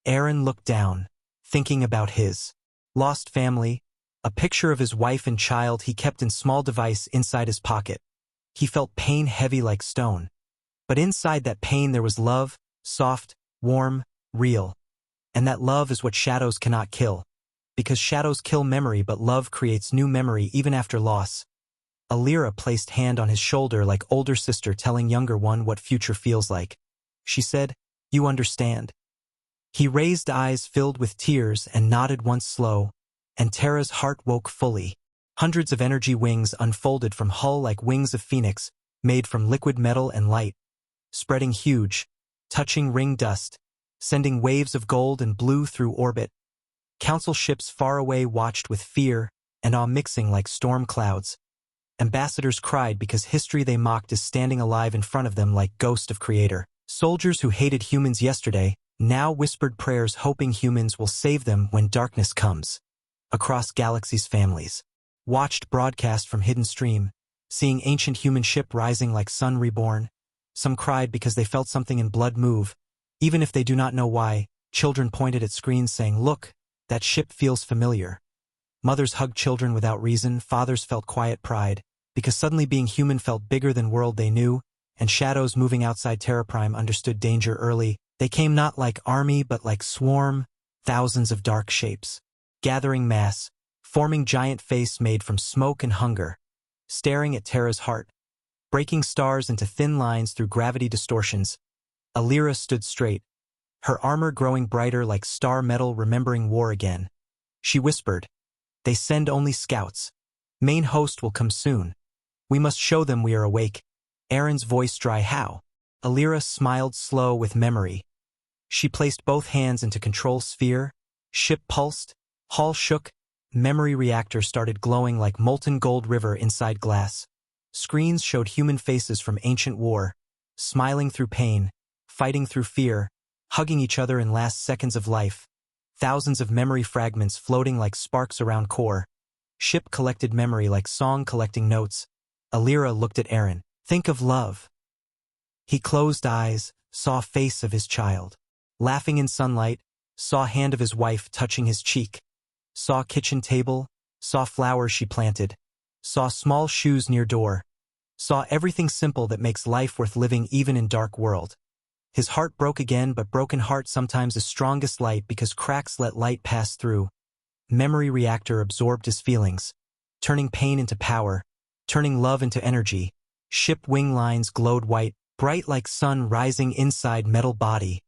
[SPEAKER 1] Aaron looked down, thinking about his lost family, a picture of his wife and child he kept in small device inside his pocket. He felt pain heavy like stone. But inside that pain there was love, soft, warm, real. And that love is what shadows cannot kill. Because shadows kill memory, but love creates new memory even after loss. Alira placed hand on his shoulder like older sister telling younger one what future feels like. She said, "You understand." He raised eyes filled with tears and nodded once slow, and Terra's heart woke fully. Hundreds of energy wings unfolded from hull like wings of phoenix, made from liquid metal and light, spreading huge, touching ring dust, sending waves of gold and blue through orbit. Council ships far away watched with fear and awe mixing like storm clouds. Ambassadors cried because history they mocked is standing alive in front of them like ghost of creator. Soldiers who hated humans yesterday now whispered prayers hoping humans will save them when darkness comes. Across galaxies, families watched broadcast from hidden stream, seeing ancient human ship rising like sun reborn. Some cried because they felt something in blood move, even if they do not know why. Children pointed at screens saying, "Look, that ship feels familiar." Mothers hugged children without reason. Fathers felt quiet pride, because suddenly being human felt bigger than world they knew, and shadows moving outside Terra Prime understood danger early. They came not like army but like swarm, thousands of dark shapes, gathering mass, forming giant face made from smoke and hunger, staring at Terra's heart, breaking stars into thin lines through gravity distortions. Alira stood straight, her armor growing brighter like star metal remembering war again. She whispered, "They send only scouts. Main host will come soon. We must show them we are awake." Aaron's voice dry. "How?" Alira smiled slow with memory. She placed both hands into control sphere. Ship pulsed, hull shook, memory reactor started glowing like molten gold river inside glass. Screens showed human faces from ancient war, smiling through pain, fighting through fear, hugging each other in last seconds of life. Thousands of memory fragments floating like sparks around core. Ship collected memory like song collecting notes. Alira looked at Aaron. Think of love. He closed eyes, saw face of his child. Laughing in sunlight, saw hand of his wife touching his cheek. Saw kitchen table, saw flowers she planted. Saw small shoes near door. Saw everything simple that makes life worth living even in dark world. His heart broke again, but broken heart sometimes is strongest light because cracks let light pass through. Memory reactor absorbed his feelings, turning pain into power, turning love into energy. Ship wing lines glowed white, bright like sun rising inside metal body.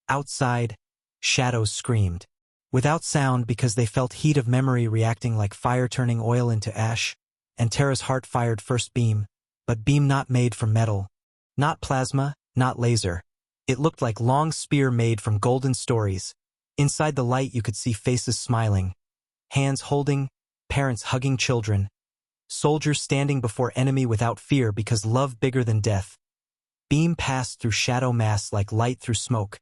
[SPEAKER 1] Outside, shadows screamed. Without sound because they felt heat of memory reacting like fire turning oil into ash, and Tara's heart fired first beam, but beam not made from metal. Not plasma, not laser. It looked like long spear made from golden stories. Inside the light you could see faces smiling, hands holding, parents hugging children, soldiers standing before enemy without fear because love bigger than death. Beam passed through shadow mass like light through smoke,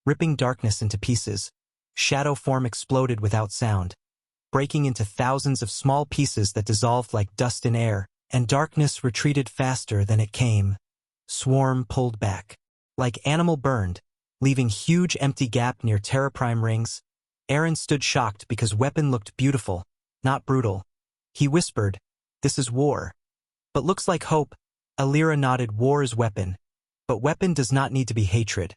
[SPEAKER 1] ripping darkness into pieces. Shadow form exploded without sound, breaking into thousands of small pieces that dissolved like dust in air, and darkness retreated faster than it came. Swarm pulled back. Like animal burned, leaving huge empty gap near Terra Prime rings. Aaron stood shocked because weapon looked beautiful, not brutal. He whispered, "This is war." "But looks like hope." Alira nodded. "War is weapon. But weapon does not need to be hatred."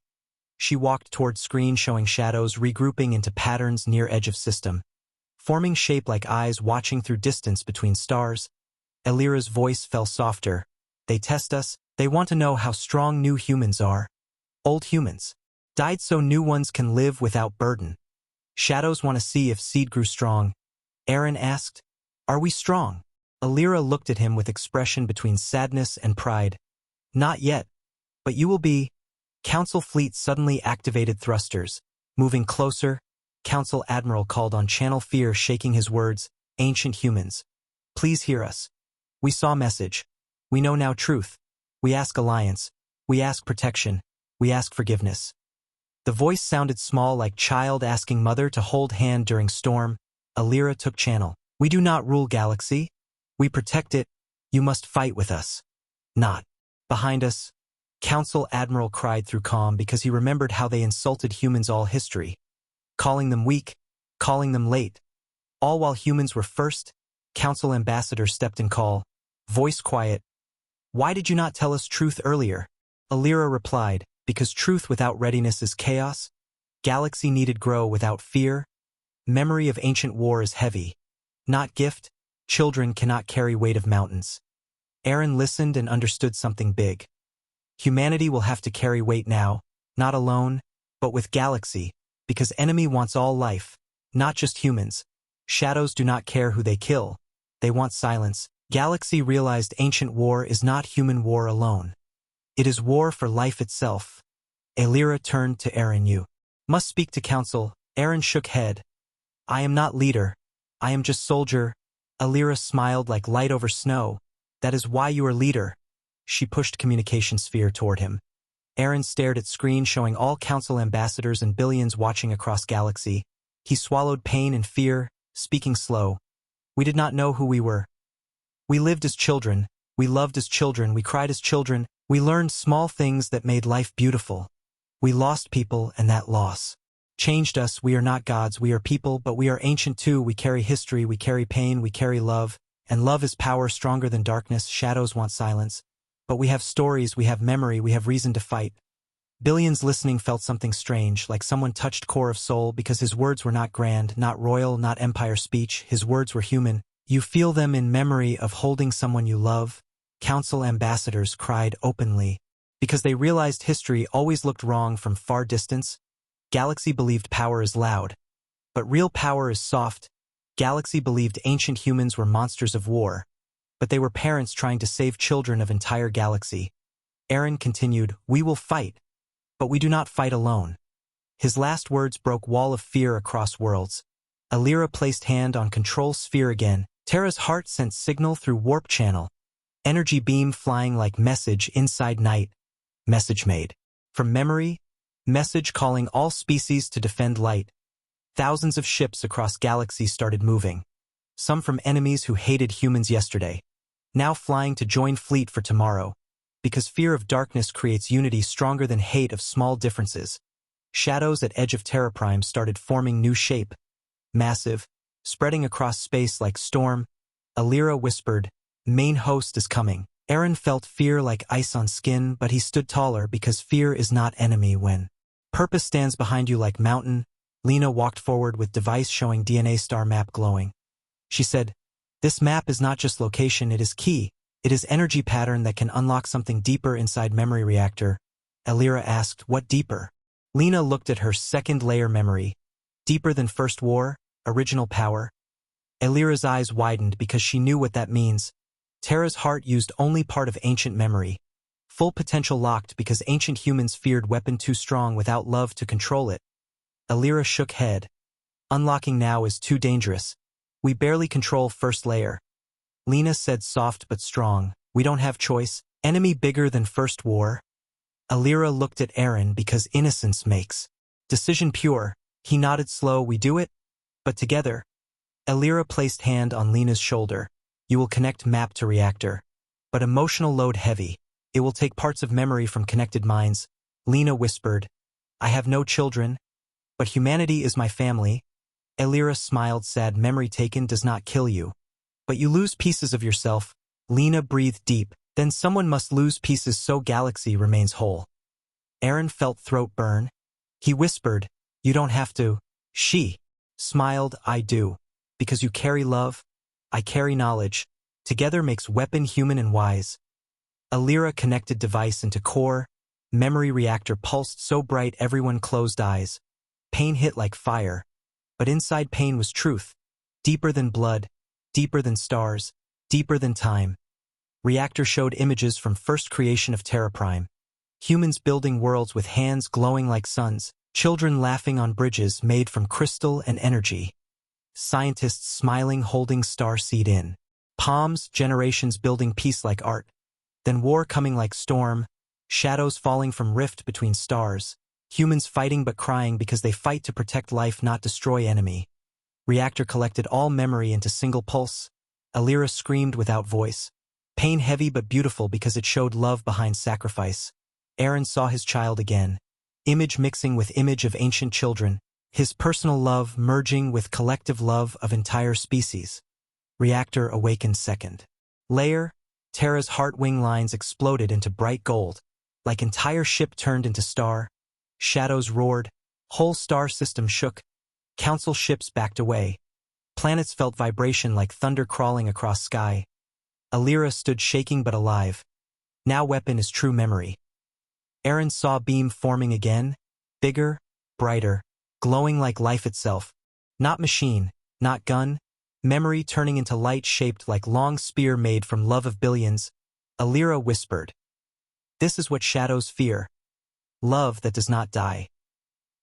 [SPEAKER 1] She walked toward screen showing shadows regrouping into patterns near edge of system, forming shape like eyes watching through distance between stars. Alira's voice fell softer. "They test us. They want to know how strong new humans are. Old humans died so new ones can live without burden. Shadows want to see if seed grew strong." Aaron asked, "Are we strong?" Alira looked at him with expression between sadness and pride. "Not yet. But you will be." Council fleet suddenly activated thrusters. Moving closer, Council Admiral called on Channel Fear, shaking his words, "Ancient humans, please hear us. We saw message. We know now truth. We ask alliance. We ask protection. We ask forgiveness." The voice sounded small like child asking mother to hold hand during storm. Alira took channel. "We do not rule galaxy. We protect it. You must fight with us." "Not." "Behind us." Council Admiral cried through calm because he remembered how they insulted humans all history. Calling them weak, calling them late. All while humans were first. Council Ambassador stepped in call, voice quiet. "Why did you not tell us truth earlier?" Alira replied, "Because truth without readiness is chaos. Galaxy needed grow without fear. Memory of ancient war is heavy. Not gift. Children cannot carry weight of mountains." Aaron listened and understood something big. Humanity will have to carry weight now, not alone, but with galaxy, because enemy wants all life, not just humans. Shadows do not care who they kill. They want silence. Galaxy realized ancient war is not human war alone. It is war for life itself. Alira turned to Aaron. "You must speak to council." Aaron shook head. "I am not leader. I am just soldier." Alira smiled like light over snow. "That is why you are leader." She pushed communication sphere toward him. Aaron stared at screen showing all council ambassadors and billions watching across galaxy. He swallowed pain and fear, speaking slow. "We did not know who we were. We lived as children. We loved as children. We cried as children. We learned small things that made life beautiful. We lost people, and that loss changed us. We are not gods. We are people, but we are ancient too. We carry history. We carry pain. We carry love. And love is power stronger than darkness. Shadows want silence. But we have stories, we have memory, we have reason to fight." Billions listening felt something strange, like someone touched core of soul because his words were not grand, not royal, not empire speech. His words were human. "You feel them in memory of holding someone you love." Council ambassadors cried openly because they realized history always looked wrong from far distance. Galaxy believed power is loud, but real power is soft. Galaxy believed ancient humans were monsters of war, but they were parents trying to save children of entire galaxy. Aaron continued, "We will fight, but we do not fight alone." His last words broke wall of fear across worlds. Alira placed hand on control sphere again. Terra's heart sent signal through warp channel. Energy beam flying like message inside night. Message made. From memory, message calling all species to defend light. Thousands of ships across galaxies started moving. Some from enemies who hated humans yesterday, now flying to join fleet for tomorrow. because fear of darkness creates unity stronger than hate of small differences. Shadows at edge of Terra Prime started forming new shape, massive, spreading across space like storm. Alira whispered, "Main host is coming." Aaron felt fear like ice on skin, but he stood taller because fear is not enemy when purpose stands behind you like mountain. Lena walked forward with device showing DNA star map glowing. She said, "This map is not just location, it is key. It is energy pattern that can unlock something deeper inside memory reactor." Alira asked, "What deeper?" Lena looked at her second layer memory. "Deeper than first war, original power." Alira's eyes widened because she knew what that means. Terra's heart used only part of ancient memory. Full potential locked because ancient humans feared weapon too strong without love to control it. Alira shook head. "Unlocking now is too dangerous. We barely control first layer." Lena said soft but strong, "We don't have choice. Enemy bigger than first war." Alira looked at Aaron because innocence makes decision pure. He nodded slow, "We do it, but together." Alira placed hand on Lena's shoulder. "You will connect map to reactor. But emotional load heavy. It will take parts of memory from connected minds." Lena whispered, "I have no children, but humanity is my family." Alira smiled, sad, "Memory taken does not kill you. But you lose pieces of yourself." Lena breathed deep. "Then someone must lose pieces so galaxy remains whole." Aaron felt throat burn. He whispered, "You don't have to." She smiled, "I do. Because you carry love, I carry knowledge. Together makes weapon human and wise." Alira connected device into core. Memory reactor pulsed so bright everyone closed eyes. Pain hit like fire. But inside pain was truth. Deeper than blood, deeper than stars, deeper than time. Reactor showed images from first creation of Terra Prime. Humans building worlds with hands glowing like suns. Children laughing on bridges made from crystal and energy. Scientists smiling holding star seed in palms, generations building peace like art. Then war coming like storm, shadows falling from rift between stars. Humans fighting but crying because they fight to protect life, not destroy enemy. Reactor collected all memory into single pulse. Alira screamed without voice. Pain heavy but beautiful because it showed love behind sacrifice. Aaron saw his child again. Image mixing with image of ancient children. His personal love merging with collective love of entire species. Reactor awakened second layer. Terra's heart wing lines exploded into bright gold. Like entire ship turned into star. Shadows roared. Whole star system shook. Council ships backed away. Planets felt vibration like thunder crawling across sky. Alira stood shaking but alive. Now weapon is true memory. Aaron saw beam forming again. Bigger, brighter. Glowing like life itself. Not machine, not gun. Memory turning into light shaped like long spear made from love of billions. Alira whispered. "This is what shadows fear. Love that does not die."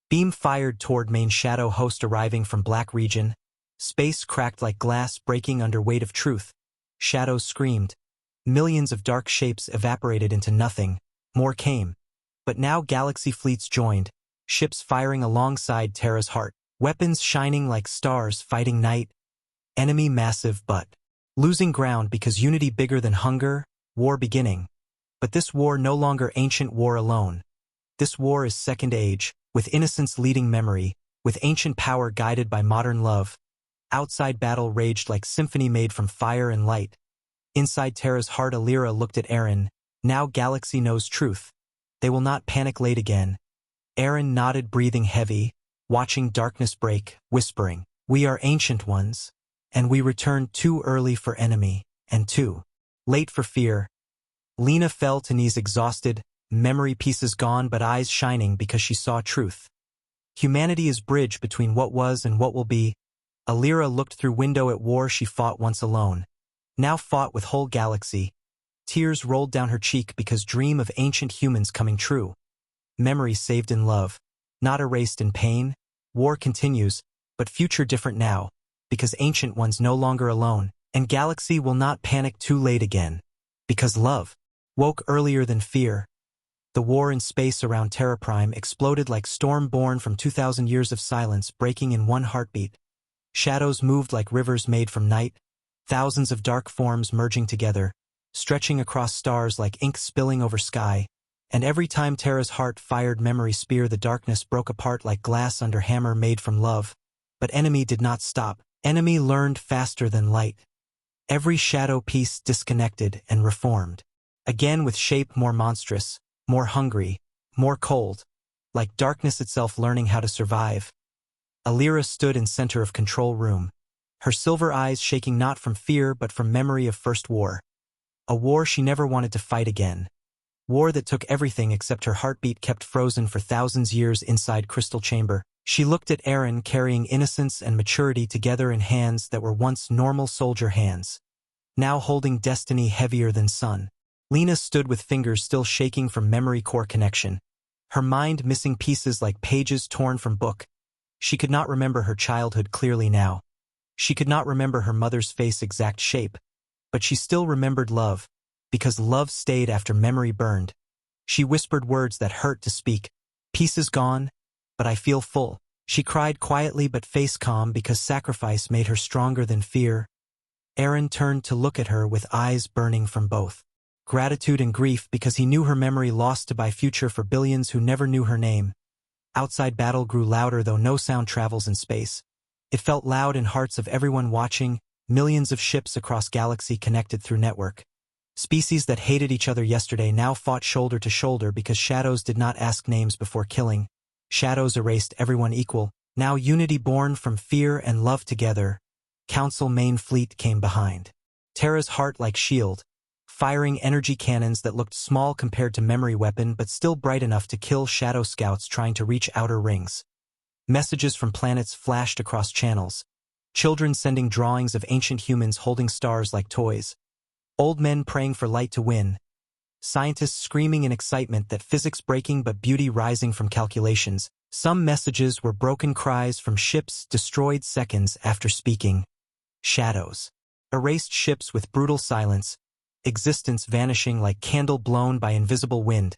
[SPEAKER 1] Beam fired toward main shadow host arriving from black region. Space cracked like glass breaking under weight of truth. Shadows screamed. Millions of dark shapes evaporated into nothing. More came. But now galaxy fleets joined. Ships firing alongside Terra's heart. Weapons shining like stars fighting night. Enemy massive but losing ground because unity bigger than hunger. War beginning. But this war no longer ancient war alone. This war is second age, with innocence leading memory, with ancient power guided by modern love. Outside battle raged like symphony made from fire and light. Inside Terra's heart Alira looked at Aaron. Now galaxy knows truth. They will not panic late again. Aaron nodded, breathing heavy, watching darkness break, whispering, "We are ancient ones, and we returned too early for enemy, and too late for fear." Lena fell to knees exhausted, memory pieces gone but eyes shining because she saw truth. Humanity is bridge between what was and what will be. Alira looked through window at war she fought once alone. Now fought with whole galaxy. Tears rolled down her cheek because dream of ancient humans coming true. Memory saved in love, not erased in pain. War continues, but future different now, because ancient ones no longer alone, and galaxy will not panic too late again. Because love woke earlier than fear. The war in space around Terra Prime exploded like storm born from 2,000 years of silence breaking in one heartbeat. Shadows moved like rivers made from night, thousands of dark forms merging together. stretching across stars like ink spilling over sky. And every time Terra's heart fired memory spear, the darkness broke apart like glass under hammer made from love. But enemy did not stop. Enemy learned faster than light. Every shadow piece disconnected and reformed. Again with shape more monstrous, more hungry, more cold. Like darkness itself learning how to survive. Alira stood in center of control room. Her silver eyes shaking not from fear but from memory of first war. A war she never wanted to fight again. War that took everything except her heartbeat kept frozen for thousands years inside crystal chamber. She looked at Aaron carrying innocence and maturity together in hands that were once normal soldier hands. Now holding destiny heavier than sun. Lena stood with fingers still shaking from memory core connection. Her mind missing pieces like pages torn from book. She could not remember her childhood clearly now. She could not remember her mother's face exact shape. But she still remembered love. Because love stayed after memory burned. She whispered words that hurt to speak. Peace is gone, but I feel full. She cried quietly but face calm because sacrifice made her stronger than fear. Aaron turned to look at her with eyes burning from both gratitude and grief because he knew her memory lost to buy future for billions who never knew her name. Outside battle grew louder though no sound travels in space. It felt loud in hearts of everyone watching, millions of ships across galaxy connected through network. Species that hated each other yesterday now fought shoulder to shoulder because shadows did not ask names before killing. Shadows erased everyone equal. Now unity born from fear and love together. Council main fleet came behind. Terra's heart like shield. Firing energy cannons that looked small compared to memory weapon but still bright enough to kill shadow scouts trying to reach outer rings. Messages from planets flashed across channels. Children sending drawings of ancient humans holding stars like toys. Old men praying for light to win. Scientists screaming in excitement that physics breaking but beauty rising from calculations. Some messages were broken cries from ships destroyed seconds after speaking. Shadows. Erased ships with brutal silence. Existence vanishing like candle blown by invisible wind.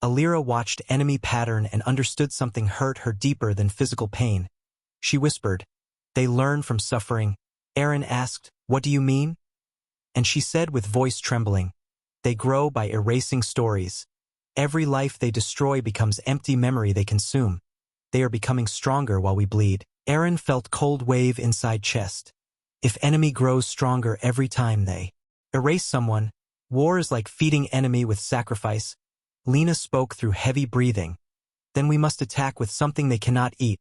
[SPEAKER 1] Alira watched enemy pattern and understood something hurt her deeper than physical pain. She whispered, "They learn from suffering." Aaron asked, "What do you mean?" And she said with voice trembling, "They grow by erasing stories. Every life they destroy becomes empty memory they consume. They are becoming stronger while we bleed." Aaron felt cold wave inside chest. If enemy grows stronger every time they erase someone, war is like feeding enemy with sacrifice. Lena spoke through heavy breathing. Then we must attack with something they cannot eat.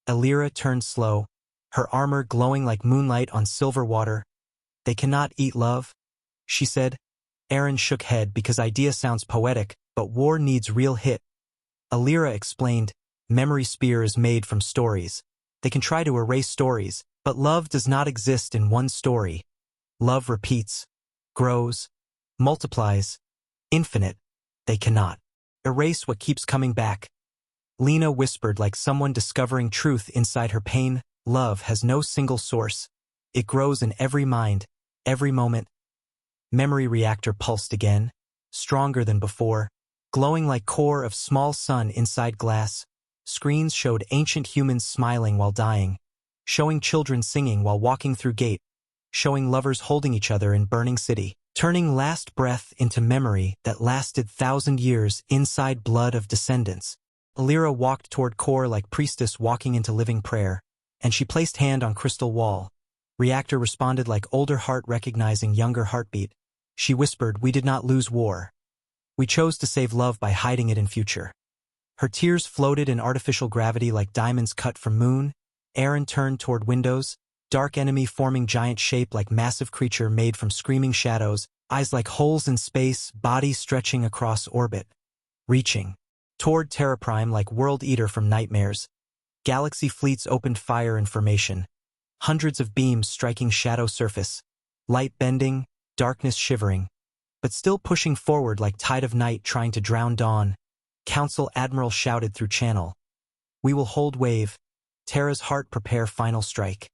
[SPEAKER 1] Alira turned slow, her armor glowing like moonlight on silver water. "They cannot eat love," she said. Aaron shook head because idea sounds poetic, but war needs real hit. Alira explained, memory spear is made from stories. They can try to erase stories, but love does not exist in one story. Love repeats, grows, multiplies, infinite. They cannot erase what keeps coming back. Lena whispered like someone discovering truth inside her pain. Love has no single source. It grows in every mind, every moment. Memory reactor pulsed again, stronger than before, glowing like core of small sun inside glass. Screens showed ancient humans smiling while dying, showing children singing while walking through gate, showing lovers holding each other in burning city, turning last breath into memory that lasted 1,000 years inside blood of descendants. Alira walked toward core like priestess walking into living prayer, and she placed hand on crystal wall. Reactor responded like older heart recognizing younger heartbeat. She whispered, "We did not lose war. We chose to save love by hiding it in future." Her tears floated in artificial gravity like diamonds cut from moon. Aaron turned toward windows, dark enemy forming giant shape like massive creature made from screaming shadows, eyes like holes in space, body stretching across orbit. Reaching toward Terra Prime like world eater from nightmares. Galaxy fleets opened fire in formation. Hundreds of beams striking shadow surface. Light bending, darkness shivering. But still pushing forward like tide of night trying to drown dawn. Council Admiral shouted through channel. "We will hold wave. Terra's heart prepare final strike."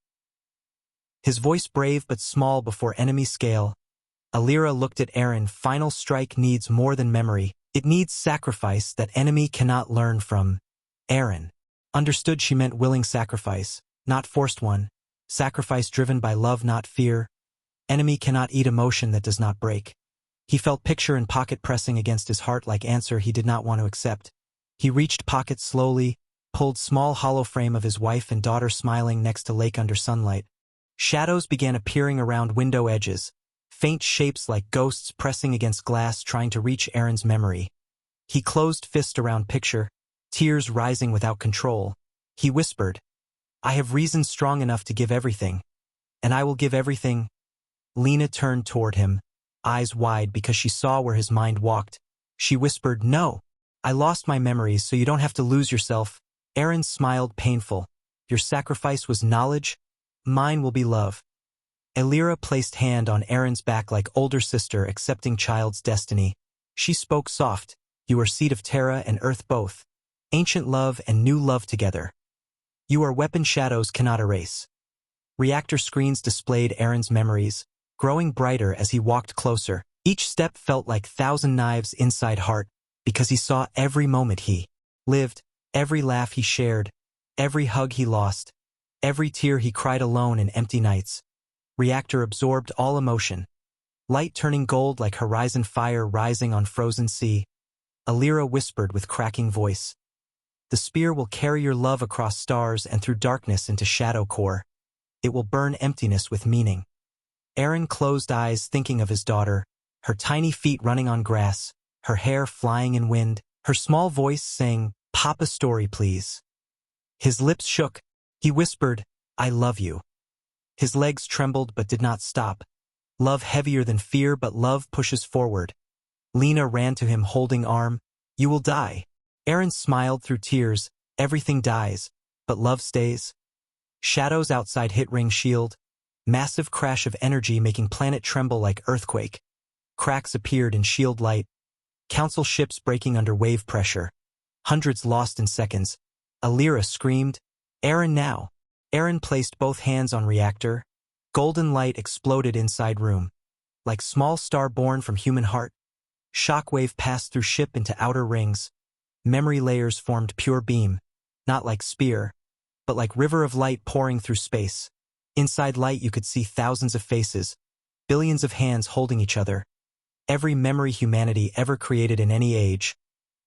[SPEAKER 1] His voice brave but small before enemy scale. Alira looked at Aaron. Final strike needs more than memory. It needs sacrifice that enemy cannot learn from. Aaron understood she meant willing sacrifice, not forced one. Sacrifice driven by love, not fear. Enemy cannot eat emotion that does not break. He felt picture and pocket pressing against his heart like answer he did not want to accept. He reached pocket slowly, pulled small hollow frame of his wife and daughter smiling next to lake under sunlight. Shadows began appearing around window edges, faint shapes like ghosts pressing against glass trying to reach Aaron's memory. He closed fist around picture, tears rising without control. He whispered, "I have reason strong enough to give everything, and I will give everything." Lena turned toward him, eyes wide because she saw where his mind walked. She whispered, "No, I lost my memories so you don't have to lose yourself." Aaron smiled painful. "Your sacrifice was knowledge, mine will be love." Elira placed hand on Aaron's back like older sister accepting child's destiny. She spoke soft, "You are seed of Terra and Earth both. Ancient love and new love together. You are weapon shadows cannot erase." Reactor screens displayed Aaron's memories, growing brighter as he walked closer. Each step felt like 1,000 knives inside heart, because he saw every moment he lived, every laugh he shared, every hug he lost, every tear he cried alone in empty nights. Reactor absorbed all emotion. Light turning gold like horizon fire rising on frozen sea. Elira whispered with cracking voice, "The spear will carry your love across stars and through darkness into shadow core. It will burn emptiness with meaning." Aaron closed eyes thinking of his daughter, her tiny feet running on grass, her hair flying in wind, her small voice saying, "Papa story please." His lips shook. He whispered, "I love you." His legs trembled but did not stop. Love heavier than fear, but love pushes forward. Lena ran to him holding arm. "You will die." Aaron smiled through tears. "Everything dies, but love stays." Shadows outside hit ring shield. Massive crash of energy making planet tremble like earthquake. Cracks appeared in shield light. Council ships breaking under wave pressure. Hundreds lost in seconds. Elira screamed, "Aaron now." Aaron placed both hands on reactor. Golden light exploded inside room. Like small star born from human heart. Shockwave passed through ship into outer rings. Memory layers formed pure beam. Not like spear, but like river of light pouring through space. Inside light you could see thousands of faces. Billions of hands holding each other. Every memory humanity ever created in any age.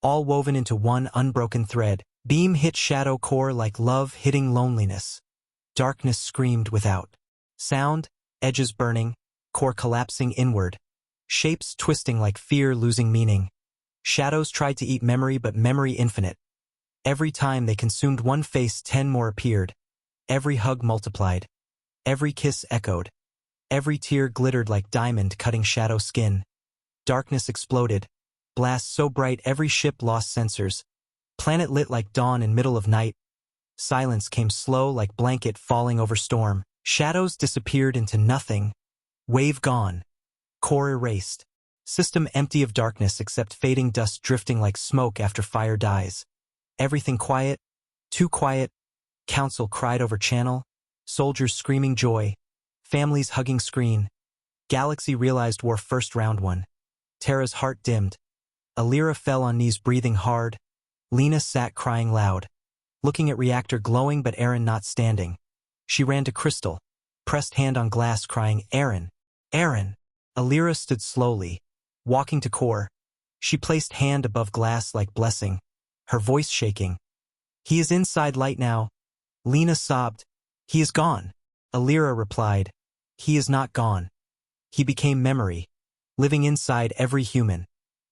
[SPEAKER 1] All woven into one unbroken thread. Beam hit shadow core like love hitting loneliness. Darkness screamed without. Sound, edges burning, core collapsing inward. Shapes twisting like fear losing meaning. Shadows tried to eat memory but memory infinite. Every time they consumed one face 10 more appeared. Every hug multiplied. Every kiss echoed. Every tear glittered like diamond cutting shadow skin. Darkness exploded. Blast so bright every ship lost sensors. Planet lit like dawn in middle of night. Silence came slow like blanket falling over storm. Shadows disappeared into nothing. Wave gone. Core erased. System empty of darkness except fading dust drifting like smoke after fire dies. Everything quiet. Too quiet. Council cried over channel. Soldiers screaming joy. Families hugging screen. Galaxy realized war first round one. Terra's heart dimmed. Elira fell on knees breathing hard. Lena sat crying loud. Looking at reactor glowing but Aaron not standing. She ran to Crystal. Pressed hand on glass crying, "Aaron! Aaron!" Elira stood slowly. Walking to core. She placed hand above glass like blessing. Her voice shaking. "He is inside light now." Lena sobbed. "He is gone." Elira replied, "He is not gone. He became memory. Living inside every human.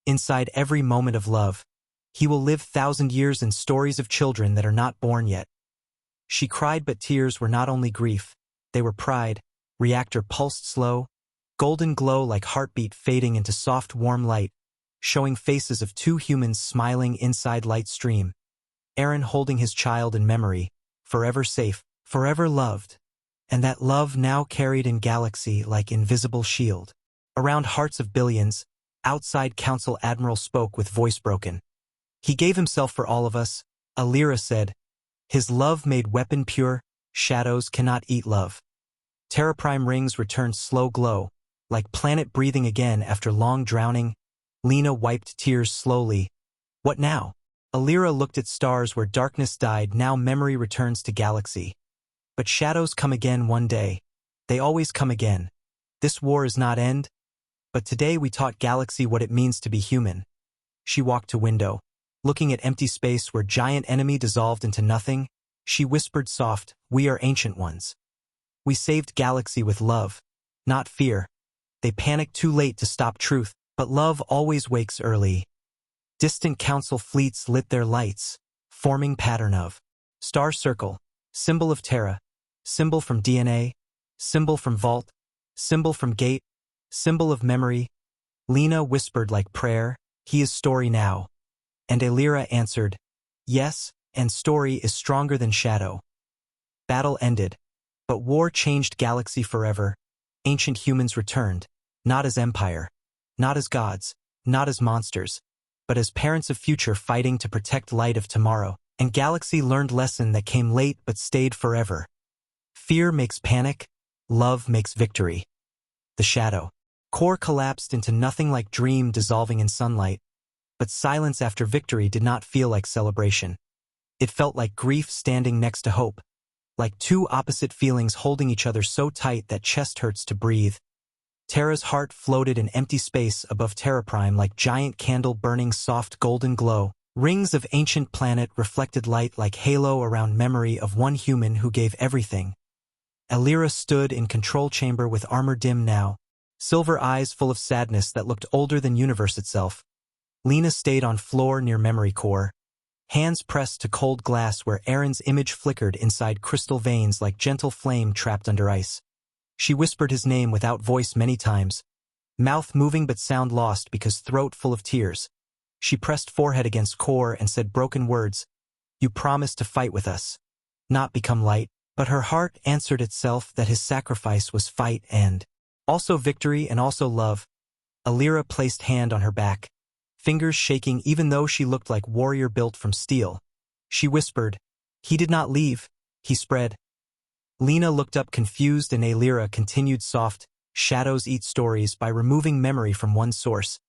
[SPEAKER 1] Inside every moment of love. He will live 1,000 years in stories of children that are not born yet." She cried but tears were not only grief. They were pride. Reactor pulsed slow. Golden glow like heartbeat fading into soft warm light. Showing faces of two humans smiling inside light stream. Aaron holding his child in memory. Forever safe. Forever loved. And that love now carried in galaxy like invisible shield. Around hearts of billions, outside Council Admiral spoke with voice broken. "He gave himself for all of us," Elira said. "His love made weapon pure, shadows cannot eat love." Terra Prime rings returned slow glow, like planet breathing again after long drowning. Lena wiped tears slowly. "What now?" Elira looked at stars where darkness died. Now memory returns to galaxy. But shadows come again one day. They always come again. This war is not end. But today we taught Galaxy what it means to be human. She walked to window. Looking at empty space where giant enemy dissolved into nothing, she whispered soft, "We are ancient ones. We saved Galaxy with love, not fear. They panicked too late to stop truth, but love always wakes early." Distant council fleets lit their lights, forming pattern of star circle, symbol of Terra, symbol from DNA, symbol from vault, symbol from gate, symbol of memory. Lena whispered like prayer, "He is story now." And Alira answered, "Yes, and story is stronger than shadow." Battle ended, but war changed Galaxy forever. Ancient humans returned, not as empire, not as gods, not as monsters, but as parents of future fighting to protect light of tomorrow. And Galaxy learned lesson that came late but stayed forever. Fear makes panic, love makes victory. The shadow. Core collapsed into nothing like dream dissolving in sunlight, but silence after victory did not feel like celebration. It felt like grief standing next to hope, like two opposite feelings holding each other so tight that chest hurts to breathe. Terra's heart floated in empty space above Terra Prime like giant candle burning soft golden glow. Rings of ancient planet reflected light like halo around memory of one human who gave everything. Alira stood in control chamber with armor dim now, silver eyes full of sadness that looked older than universe itself. Lena stayed on floor near memory core, hands pressed to cold glass where Aaron's image flickered inside crystal veins like gentle flame trapped under ice. She whispered his name without voice many times, mouth moving but sound lost because throat full of tears. She pressed forehead against core and said broken words, "You promised to fight with us, not become light." But her heart answered itself that his sacrifice was fight and also victory and also love. Alira placed hand on her back, fingers shaking even though she looked like warrior built from steel. She whispered, "He did not leave, he spread." Lena looked up confused and Alira continued soft, "Shadows eat stories by removing memory from one source.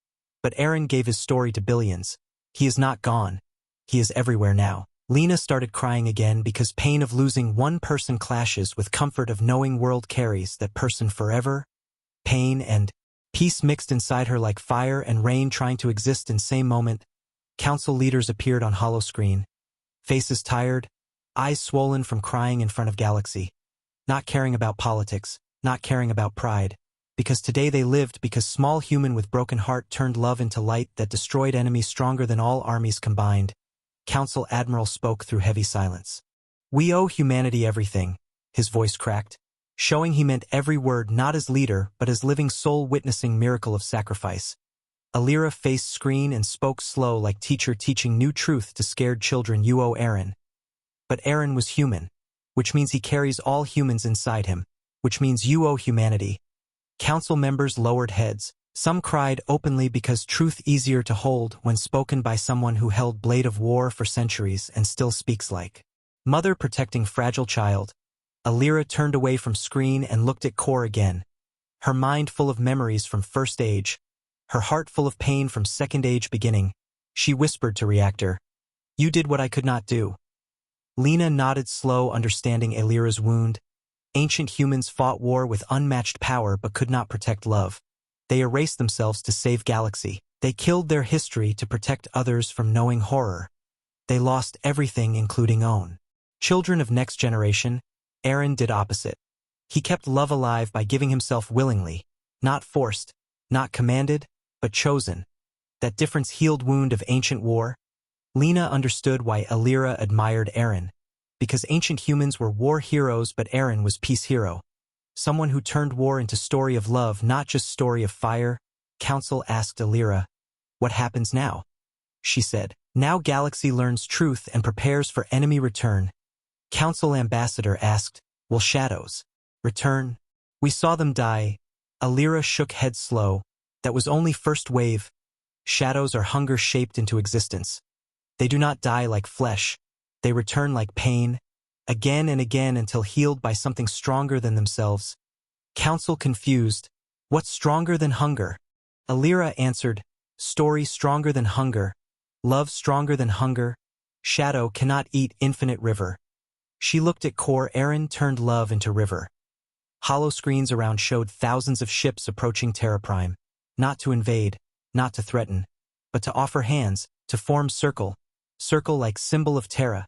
[SPEAKER 1] But Aaron gave his story to billions. He is not gone. He is everywhere now." Lena started crying again because pain of losing one person clashes with comfort of knowing world carries that person forever. Pain and peace mixed inside her like fire and rain trying to exist in same moment. Council leaders appeared on hollow screen. Faces tired, eyes swollen from crying in front of Galaxy. Not caring about politics, not caring about pride. Because today they lived because small human with broken heart turned love into light that destroyed enemies stronger than all armies combined. Council Admiral spoke through heavy silence. "We owe humanity everything," his voice cracked, showing he meant every word not as leader but as living soul witnessing miracle of sacrifice. Alira faced screen and spoke slow like teacher teaching new truth to scared children. "You owe Aaron." But Aaron was human, which means he carries all humans inside him, which means you owe humanity. Council members lowered heads. Some cried openly because truth easier to hold when spoken by someone who held blade of war for centuries and still speaks like mother protecting fragile child. Alira turned away from screen and looked at core again, her mind full of memories from first age, her heart full of pain from second age beginning. She whispered to reactor, "You did what I could not do." Lena nodded slow, understanding Alira's wound. Ancient humans fought war with unmatched power but could not protect love. They erased themselves to save Galaxy. They killed their history to protect others from knowing horror. They lost everything including own. Children of next generation, Aaron did opposite. He kept love alive by giving himself willingly, not forced, not commanded, but chosen. That difference healed wound of ancient war. Lena understood why Alira admired Aaron. Because ancient humans were war heroes but Aaron was peace hero. Someone who turned war into story of love, not just story of fire. Council asked Alira, "What happens now?" She said, "Now Galaxy learns truth and prepares for enemy return." Council ambassador asked, "Will shadows return?" "We saw them die." Alira shook head slow. "That was only first wave. Shadows are hunger shaped into existence. They do not die like flesh. They return like pain, again and again until healed by something stronger than themselves." Council confused. "What's stronger than hunger?" Alira answered, "Story stronger than hunger. Love stronger than hunger. Shadow cannot eat infinite river." She looked at core. Aaron turned love into river. Hollow screens around showed thousands of ships approaching Terra Prime. not to invade, not to threaten, but to offer hands, to form circle like symbol of Terra.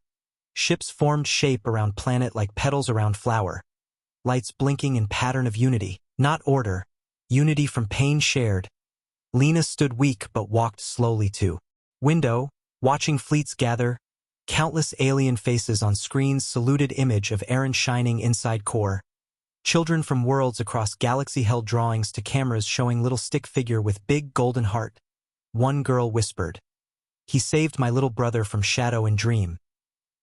[SPEAKER 1] Ships formed shape around planet like petals around flower. Lights blinking in pattern of unity, not order, unity from pain shared. Lena stood weak but walked slowly to window, watching fleets gather. Countless alien faces on screens saluted image of Aaron shining inside core. Children from worlds across galaxy held drawings to cameras showing little stick figure with big golden heart. One girl whispered, "He saved my little brother from shadow and dream."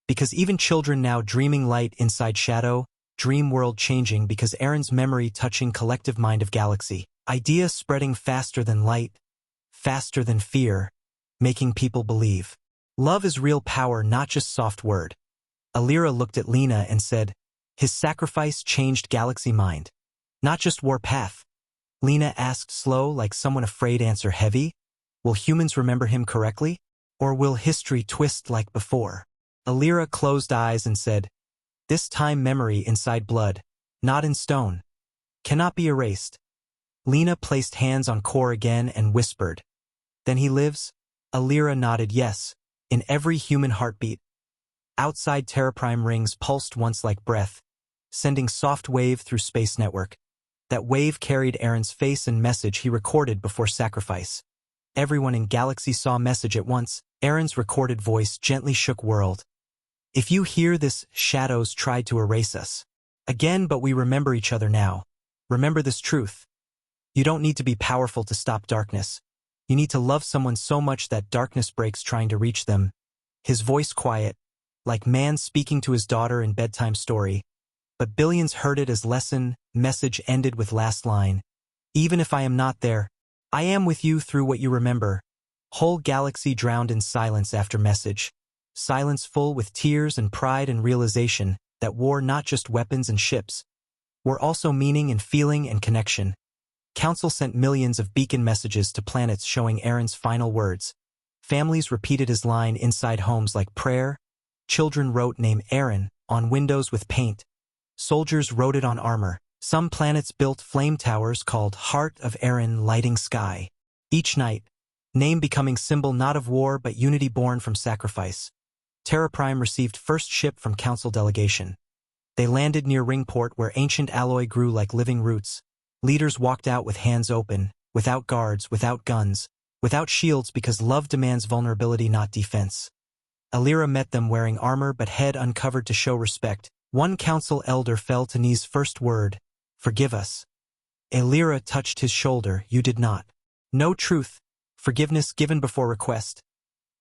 [SPEAKER 1] Because even children now dreaming light inside shadow, dream world changing because Aaron's memory touching collective mind of galaxy. Idea spreading faster than light, faster than fear, making people believe. Love is real power, not just soft word. Alira looked at Lena and said, "His sacrifice changed galaxy mind. Not just war path." Lena asked slow like someone afraid, answer heavy. Will humans remember him correctly? Or will history twist like before? Alira closed eyes and said, "This time memory inside blood, not in stone, cannot be erased." Lena placed hands on core again and whispered, "Then he lives?" Alira nodded yes, in every human heartbeat. Outside Terra Prime rings pulsed once like breath, sending soft wave through space network. That wave carried Aaron's face and message he recorded before sacrifice. Everyone in galaxy saw message at once. Aaron's recorded voice gently shook world. "If you hear this, shadows tried to erase us. Again, but we remember each other now. Remember this truth. You don't need to be powerful to stop darkness. You need to love someone so much that darkness breaks trying to reach them." His voice quiet, like man speaking to his daughter in bedtime story. But billions heard it as lesson. Message ended with last line. "Even if I am not there, I am with you through what you remember." Whole galaxy drowned in silence after message. Silence full with tears and pride and realization that war not just weapons and ships, were also meaning and feeling and connection. Council sent millions of beacon messages to planets showing Aaron's final words. Families repeated his line inside homes like prayer. Children wrote name Aaron on windows with paint. Soldiers wrote it on armor. Some planets built flame towers called Heart of Aaron, lighting sky. Each night, name becoming symbol not of war but unity born from sacrifice. Terra Prime received first ship from Council delegation. They landed near Ringport where ancient alloy grew like living roots. Leaders walked out with hands open, without guards, without guns, without shields because love demands vulnerability, not defense. Alira met them wearing armor but head uncovered to show respect. One council elder fell to knees, first word, "Forgive us." Alira touched his shoulder, "You did not. No truth, forgiveness given before request."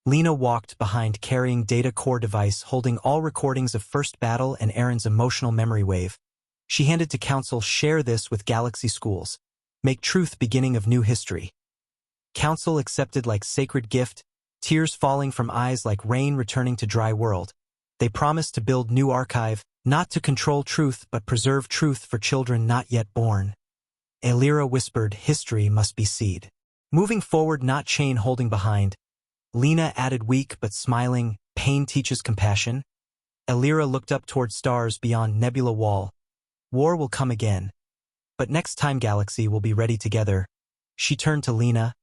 [SPEAKER 1] Lena walked behind carrying data core device holding all recordings of first battle and Aaron's emotional memory wave. She handed to Council, "Share this with galaxy schools. Make truth beginning of new history." Council accepted like sacred gift, tears falling from eyes like rain returning to dry world. They promised to build new archive, not to control truth but preserve truth for children not yet born. Alira whispered, "History must be seed. Moving forward, not chain holding behind." Lena added, weak but smiling, "Pain teaches compassion." Alira looked up toward stars beyond Nebula Wall. "War will come again. But next time galaxy will be ready together." She turned to Lena.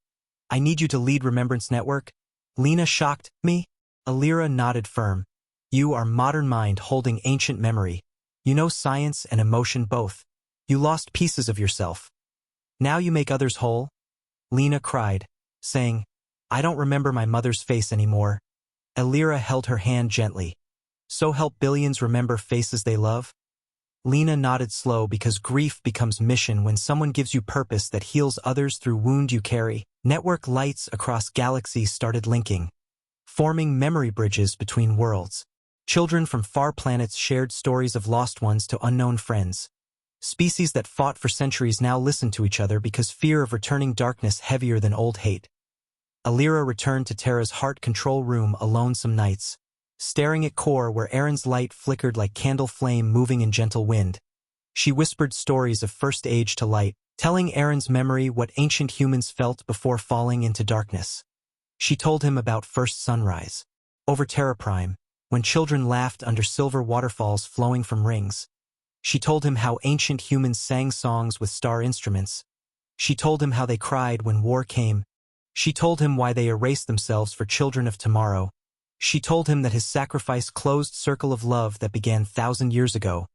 [SPEAKER 1] "I need you to lead Remembrance Network." Lena shocked, "Me?" Alira nodded firm. "You are modern mind holding ancient memory. You know science and emotion both. You lost pieces of yourself. Now you make others whole." Lena cried, saying, "I don't remember my mother's face anymore." Alira held her hand gently. "So help billions remember faces they love." Lena nodded slow because grief becomes mission when someone gives you purpose that heals others through wound you carry. Network lights across galaxies started linking, forming memory bridges between worlds. Children from far planets shared stories of lost ones to unknown friends. Species that fought for centuries now listened to each other because fear of returning darkness heavier than old hate. Alira returned to Terra's heart control room alone some nights, staring at core where Aaron's light flickered like candle flame moving in gentle wind. She whispered stories of first age to light, telling Aaron's memory what ancient humans felt before falling into darkness. She told him about first sunrise, over Terra Prime, when children laughed under silver waterfalls flowing from rings. She told him how ancient humans sang songs with star instruments, She told him how they cried when war came. She told him why they erased themselves for children of tomorrow. She told him that his sacrifice closed circle of love that began 1,000 years ago.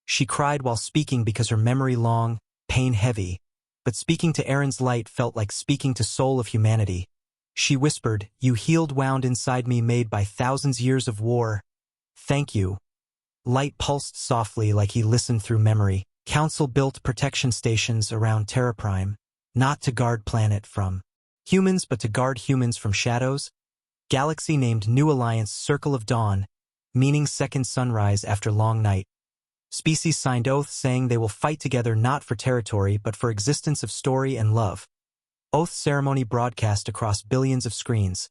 [SPEAKER 1] She cried while speaking because her memory long, pain heavy. But speaking to Aaron's light felt like speaking to soul of humanity. She whispered, "You healed wound inside me made by thousands years of war. Thank you." Light pulsed softly like he listened through memory. Council built protection stations around Terra Prime, not to guard planet from humans but to guard humans from shadows. Galaxy named New Alliance Circle of Dawn, meaning second sunrise after long night. Species signed oath saying they will fight together not for territory but for existence of story and love. Oath ceremony broadcast across billions of screens.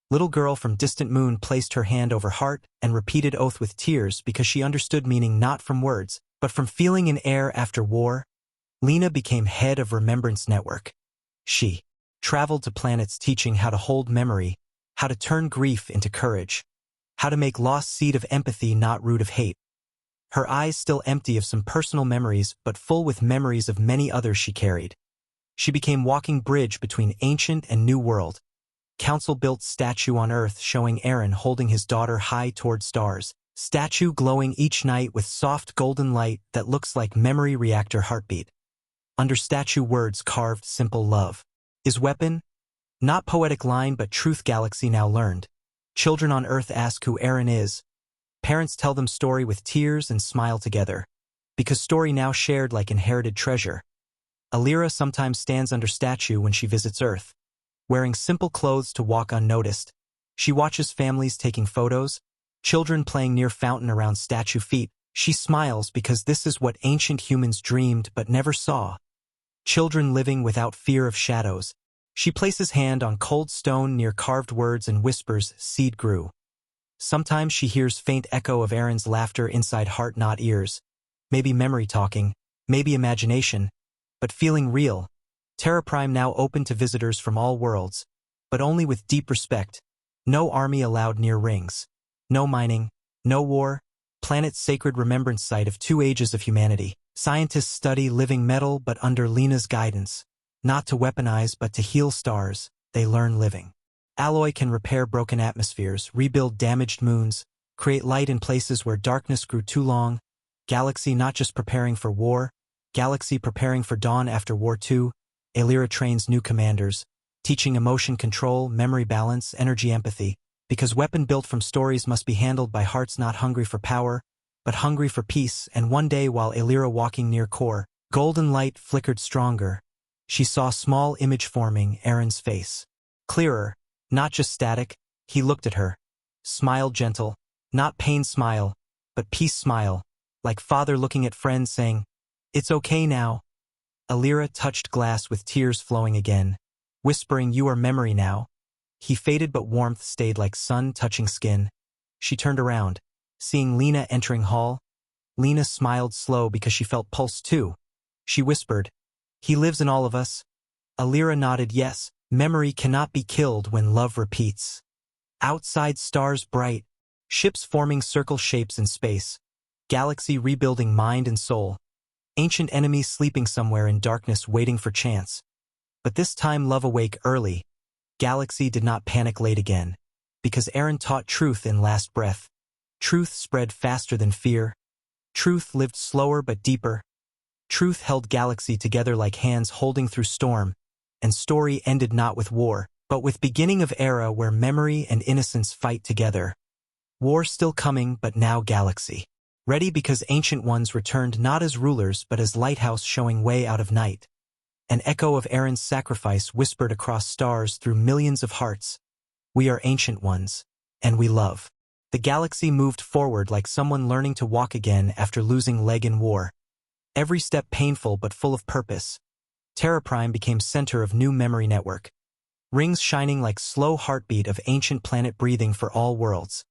[SPEAKER 1] Little girl from distant moon placed her hand over heart and repeated oath with tears because she understood meaning not from words, but from feeling in air after war. Lena became head of Remembrance Network. She traveled to planets teaching how to hold memory, how to turn grief into courage, how to make lost seed of empathy not root of hate. Her eyes still empty of some personal memories but full with memories of many others she carried. She became walking bridge between ancient and new world. Council built statue on Earth showing Aaron holding his daughter high toward stars. Statue glowing each night with soft golden light that looks like memory reactor heartbeat. Under statue words carved simple love. Is weapon? Not poetic line but truth. Galaxy now learned. Children on Earth ask who Aaron is. Parents tell them story with tears and smile together. Because story now shared like inherited treasure. Alira sometimes stands under statue when she visits Earth. Wearing simple clothes to walk unnoticed. She watches families taking photos, children playing near fountain around statue feet. She smiles because this is what ancient humans dreamed but never saw. Children living without fear of shadows. She places hand on cold stone near carved words and whispers, "Seed grew." Sometimes she hears faint echo of Aaron's laughter inside heart not ears. Maybe memory talking, maybe imagination, but feeling real. Terra Prime now open to visitors from all worlds, but only with deep respect. No army allowed near rings. No mining, no war. Planet's sacred remembrance site of 2 ages of humanity. Scientists study living metal but under Lena's guidance. Not to weaponize but to heal stars, they learn living. Alloy can repair broken atmospheres, rebuild damaged moons, create light in places where darkness grew too long. Galaxy not just preparing for war, Galaxy preparing for dawn after war too. Alira trains new commanders, teaching emotion control, memory balance, energy empathy, because weapon built from stories must be handled by hearts not hungry for power, but hungry for peace. And one day while Alira walking near core, golden light flickered stronger. She saw small image forming Aaron's face. Clearer, not just static. He looked at her. Smiled gentle, not pain smile, but peace smile, like father looking at friend saying, "It's okay now." Alira touched glass with tears flowing again, whispering, "You are memory now." He faded but warmth stayed like sun touching skin. She turned around, seeing Lena entering hall. Lena smiled slow because she felt pulse too. She whispered, "He lives in all of us." Alira nodded yes. Memory cannot be killed when love repeats. Outside stars bright, ships forming circle shapes in space, Galaxy rebuilding mind and soul. Ancient enemies sleeping somewhere in darkness waiting for chance. But this time love awake early. Galaxy did not panic late again. Because Aaron taught truth in last breath. Truth spread faster than fear. Truth lived slower but deeper. Truth held Galaxy together like hands holding through storm. And story ended not with war, but with beginning of era where memory and innocence fight together. War still coming, but now Galaxy. Ready because ancient ones returned not as rulers but as lighthouse showing way out of night. An echo of Aaron's sacrifice whispered across stars through millions of hearts. We are ancient ones, and we love. The Galaxy moved forward like someone learning to walk again after losing leg in war. Every step painful but full of purpose. Terra Prime became center of new memory network. Rings shining like slow heartbeat of ancient planet breathing for all worlds.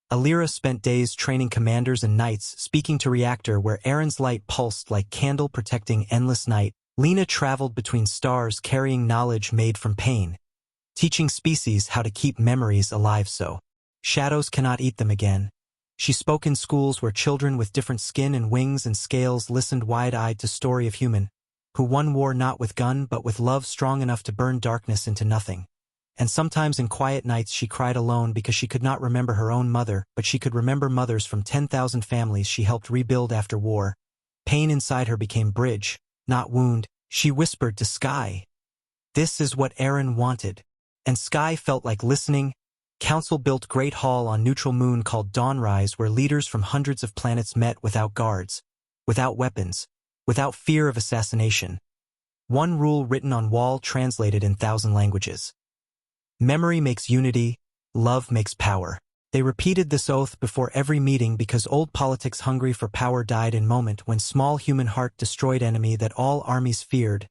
[SPEAKER 1] Alira spent days training commanders and knights, speaking to reactor where Aaron's light pulsed like candle protecting endless night. Lena traveled between stars carrying knowledge made from pain. Teaching species how to keep memories alive so shadows cannot eat them again. She spoke in schools where children with different skin and wings and scales listened wide-eyed to story of human who won war not with gun but with love strong enough to burn darkness into nothing. And sometimes in quiet nights she cried alone because she could not remember her own mother, but she could remember mothers from 10,000 families she helped rebuild after war. Pain inside her became bridge, not wound. She whispered to Sky. This is what Aaron wanted. And Sky felt like listening. Council built great hall on neutral moon called Dawnrise where leaders from hundreds of planets met without guards, without weapons, without fear of assassination. One rule written on wall translated in 1,000 languages. Memory makes unity, love makes power. They repeated this oath before every meeting because old politics hungry for power died in moment when small human heart destroyed enemy that all armies feared.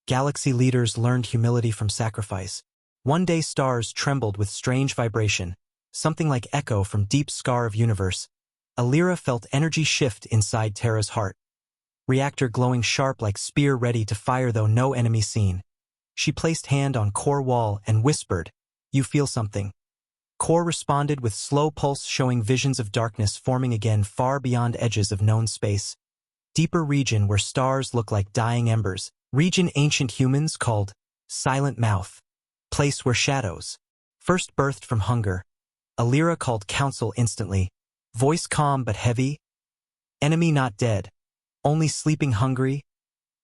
[SPEAKER 1] Galaxy leaders learned humility from sacrifice. One day stars trembled with strange vibration, something like echo from deep scar of universe. Alira felt energy shift inside Terra's heart. Reactor glowing sharp like spear ready to fire though no enemy seen. She placed hand on core wall and whispered, "You feel something." Core responded with slow pulse showing visions of darkness forming again far beyond edges of known space. Deeper region where stars look like dying embers. Region ancient humans called Silent Mouth. Place where shadows first birthed from hunger. Alira called council instantly. Voice calm but heavy. Enemy not dead. Only sleeping hungry.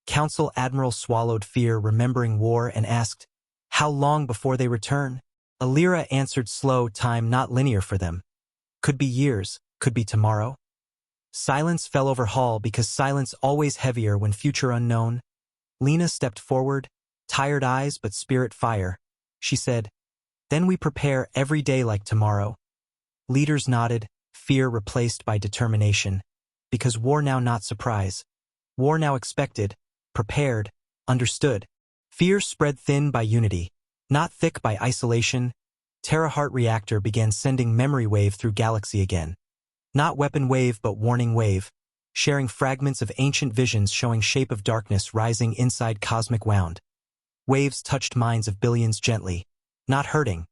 [SPEAKER 1] Council Admiral swallowed fear remembering war and asked, "How long before they return?" Alira answered slow time not linear for them. Could be years, could be tomorrow. Silence fell over hall because silence always heavier when future unknown. Lena stepped forward, tired eyes but spirit fire. She said, "Then we prepare every day like tomorrow." Leaders nodded, fear replaced by determination. Because war now not surprise. War now expected, prepared, understood. Fear spread thin by unity, not thick by isolation. Teraheart reactor began sending memory wave through galaxy again. Not weapon wave but warning wave, sharing fragments of ancient visions showing shape of darkness rising inside cosmic wound. Waves touched minds of billions gently, not hurting,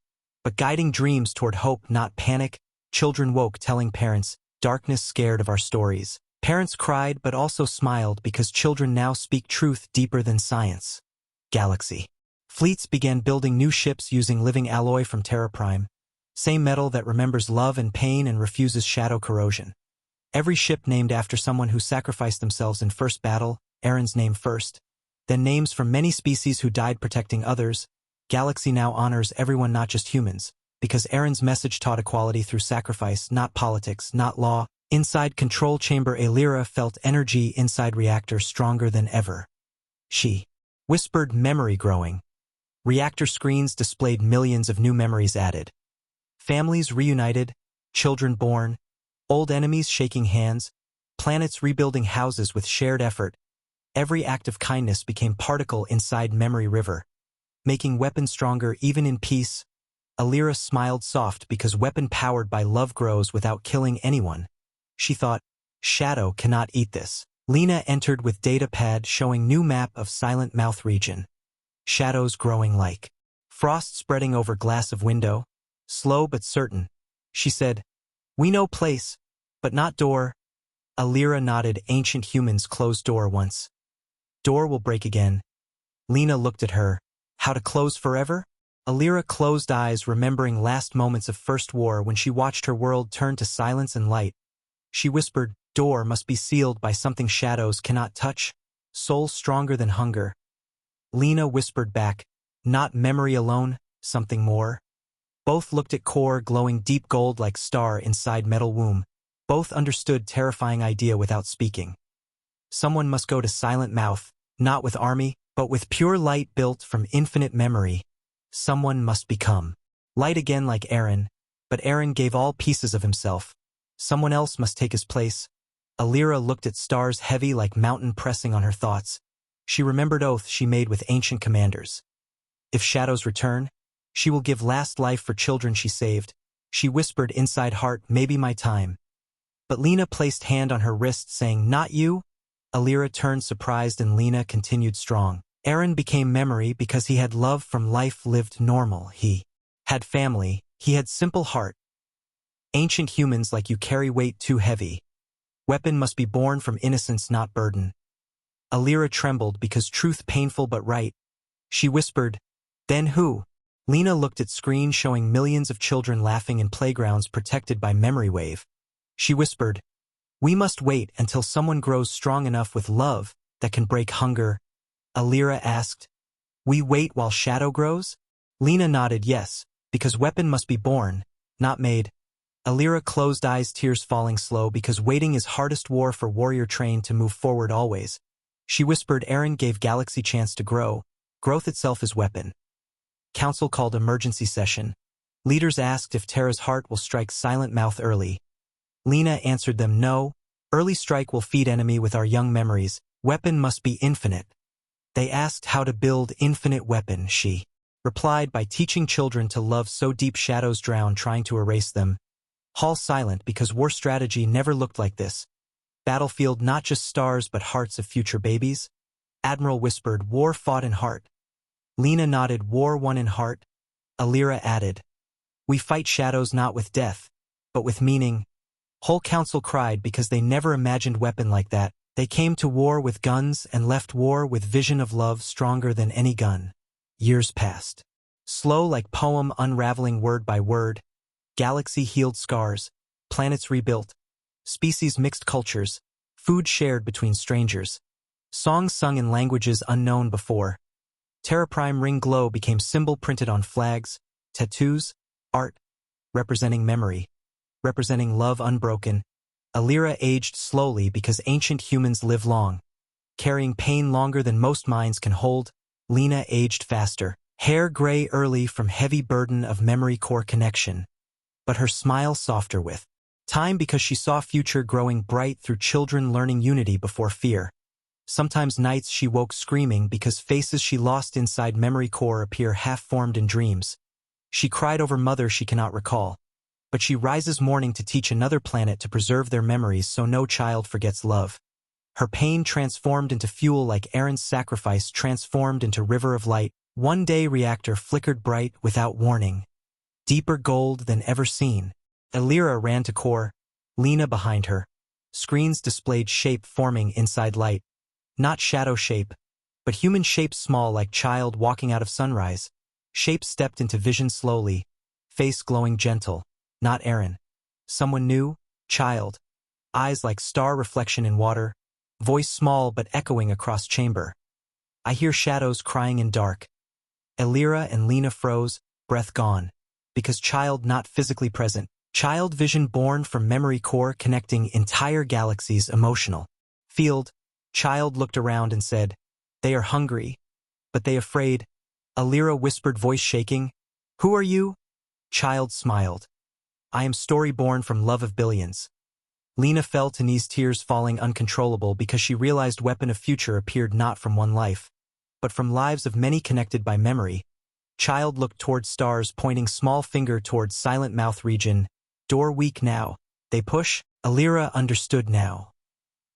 [SPEAKER 1] but guiding dreams toward hope not panic. Children woke telling parents, darkness scared of our stories. Parents cried but also smiled because children now speak truth deeper than science. Galaxy. Fleets began building new ships using living alloy from Terra Prime. Same metal that remembers love and pain and refuses shadow corrosion. Every ship named after someone who sacrificed themselves in first battle, Aaron's name first. Then names from many species who died protecting others. Galaxy now honors everyone not just humans, because Aaron's message taught equality through sacrifice, not politics, not law. Inside control chamber Alira felt energy inside reactor stronger than ever. She whispered memory growing. Reactor screens displayed millions of new memories added. Families reunited, children born, old enemies shaking hands, planets rebuilding houses with shared effort. Every act of kindness became particle inside memory river, making weapons stronger even in peace. Alira smiled soft because weapon powered by love grows without killing anyone. She thought, shadow cannot eat this. Lena entered with datapad showing new map of Silent Mouth region. Shadows growing like frost spreading over glass of window. Slow but certain. She said, "We know place, but not door." Alira nodded. Ancient humans closed door once. Door will break again. Lena looked at her. How to close forever? Alira closed eyes remembering last moments of First War when she watched her world turn to silence and light. She whispered, door must be sealed by something shadows cannot touch, soul stronger than hunger. Lena whispered back, not memory alone, something more. Both looked at core glowing deep gold like star inside metal womb. Both understood terrifying idea without speaking. Someone must go to Silent Mouth, not with army, but with pure light built from infinite memory. Someone must become light again like Aaron, but Aaron gave all pieces of himself. Someone else must take his place. Alira looked at stars heavy like mountain pressing on her thoughts. She remembered oath she made with ancient commanders. If shadows return, she will give last life for children she saved. She whispered inside heart, maybe my time. But Lena placed hand on her wrist saying, not you? Alira turned surprised and Lena continued strong. Aaron became memory because he had love from life lived normal. He had family. He had simple heart. Ancient humans like you carry weight too heavy. Weapon must be born from innocence, not burden. Alira trembled because truth painful but right. She whispered, "Then who?" Lena looked at screen showing millions of children laughing in playgrounds protected by memory wave. She whispered, "We must wait until someone grows strong enough with love that can break hunger." Alira asked, "We wait while shadow grows?" Lena nodded yes, because weapon must be born, not made. Alira closed eyes, tears falling slow because waiting is hardest war for warrior trained to move forward always. She whispered Aaron gave galaxy chance to grow. Growth itself is weapon. Council called emergency session. Leaders asked if Terra's heart will strike silent mouth early. Lena answered them no. Early strike will feed enemy with our young memories. Weapon must be infinite. They asked how to build infinite weapon. She replied by teaching children to love so deep shadows drown trying to erase them. Hall silent because war strategy never looked like this. Battlefield not just stars but hearts of future babies. Admiral whispered war fought in heart. Lena nodded war won in heart. Alira added, "We fight shadows not with death, but with meaning." Whole council cried because they never imagined weapon like that. They came to war with guns and left war with vision of love stronger than any gun. Years passed. Slow like poem unraveling word by word. Galaxy healed scars. Planets rebuilt. Species mixed cultures. Food shared between strangers. Songs sung in languages unknown before. Terra Prime ring glow became symbol printed on flags, tattoos, art, representing memory, representing love unbroken. Alira aged slowly because ancient humans live long, carrying pain longer than most minds can hold. Lena aged faster, hair gray early from heavy burden of memory core connection, but her smile softer with time because she saw future growing bright through children learning unity before fear. Sometimes nights she woke screaming because faces she lost inside memory core appear half-formed in dreams. She cried over mother she cannot recall. But she rises morning to teach another planet to preserve their memories so no child forgets love. Her pain transformed into fuel like Aaron's sacrifice transformed into river of light. One day reactor flickered bright without warning. Deeper gold than ever seen. Alira ran to core, Lena behind her. Screens displayed shape forming inside light. Not shadow shape, but human shape small like child walking out of sunrise. Shape stepped into vision slowly, face glowing gentle. Not Aaron. Someone new, child. Eyes like star reflection in water. Voice small but echoing across chamber. I hear shadows crying in dark. Alira and Lena froze, breath gone. Because child not physically present. Child vision born from memory core connecting entire galaxies emotional. Field. Child looked around and said, "They are hungry, but they afraid." Alira whispered, voice shaking, "Who are you?" Child smiled. "I am story born from love of billions." Lena fell to knees, tears falling uncontrollable because she realized weapon of future appeared not from one life, but from lives of many connected by memory. Child looked toward stars, pointing small finger towards silent mouth region. Door weak now. They push. Alira understood now.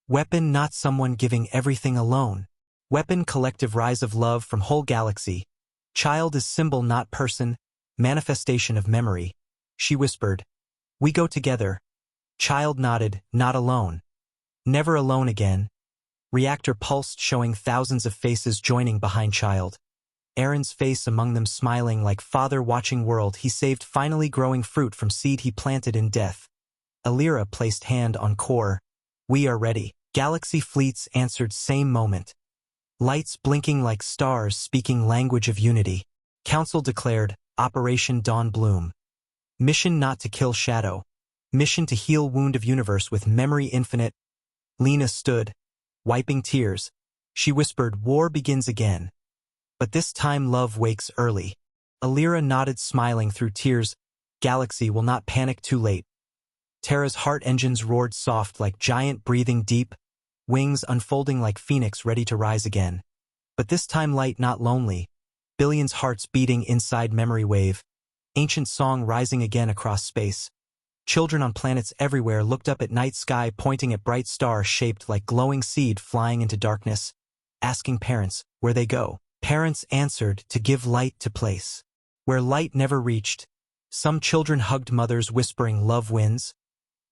[SPEAKER 1] Weapon not someone giving everything alone. Weapon collective rise of love from whole galaxy. Child is symbol not person, manifestation of memory. She whispered, "We go together." Child nodded, not alone. Never alone again. Reactor pulsed, showing thousands of faces joining behind child. Aaron's face among them smiling like father watching world he saved finally growing fruit from seed he planted in death. Alira placed hand on core. "We are ready." Galaxy fleets answered same moment. Lights blinking like stars speaking language of unity. Council declared, Operation Dawn Bloom. Mission not to kill shadow. Mission to heal wound of universe with memory infinite. Lena stood, wiping tears. She whispered, war begins again. But this time love wakes early. Alira nodded smiling through tears. Galaxy will not panic too late. Terra's heart engines roared soft like giant breathing deep. Wings unfolding like phoenix ready to rise again. But this time light not lonely. Billions hearts beating inside memory wave. Ancient song rising again across space. Children on planets everywhere looked up at night sky pointing at bright star shaped like glowing seed flying into darkness. Asking parents, where they go. Parents answered to give light to place. Where light never reached. Some children hugged mothers whispering love wins.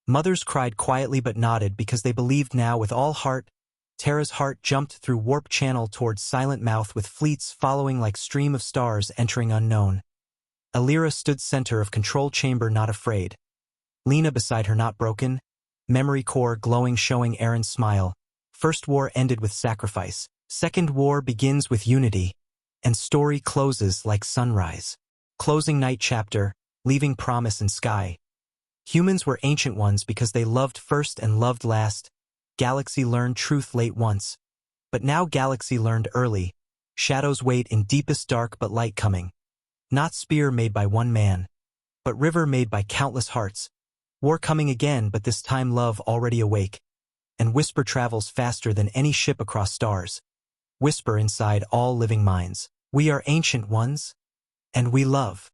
[SPEAKER 1] Mothers cried quietly but nodded because they believed now with all heart. Terra's heart jumped through warp channel towards Silent Mouth with fleets following like stream of stars entering unknown. Alira stood center of control chamber not afraid. Lena beside her not broken. Memory core glowing showing Aaron's smile. First war ended with sacrifice. Second war begins with unity. And story closes like sunrise. Closing night chapter, leaving promise in sky. Humans were ancient ones because they loved first and loved last. Galaxy learned truth late once. But now Galaxy learned early. Shadows wait in deepest dark but light coming. Not spear made by one man, but river made by countless hearts. War coming again, but this time love already awake. And whisper travels faster than any ship across stars. Whisper inside all living minds. We are ancient ones, and we love.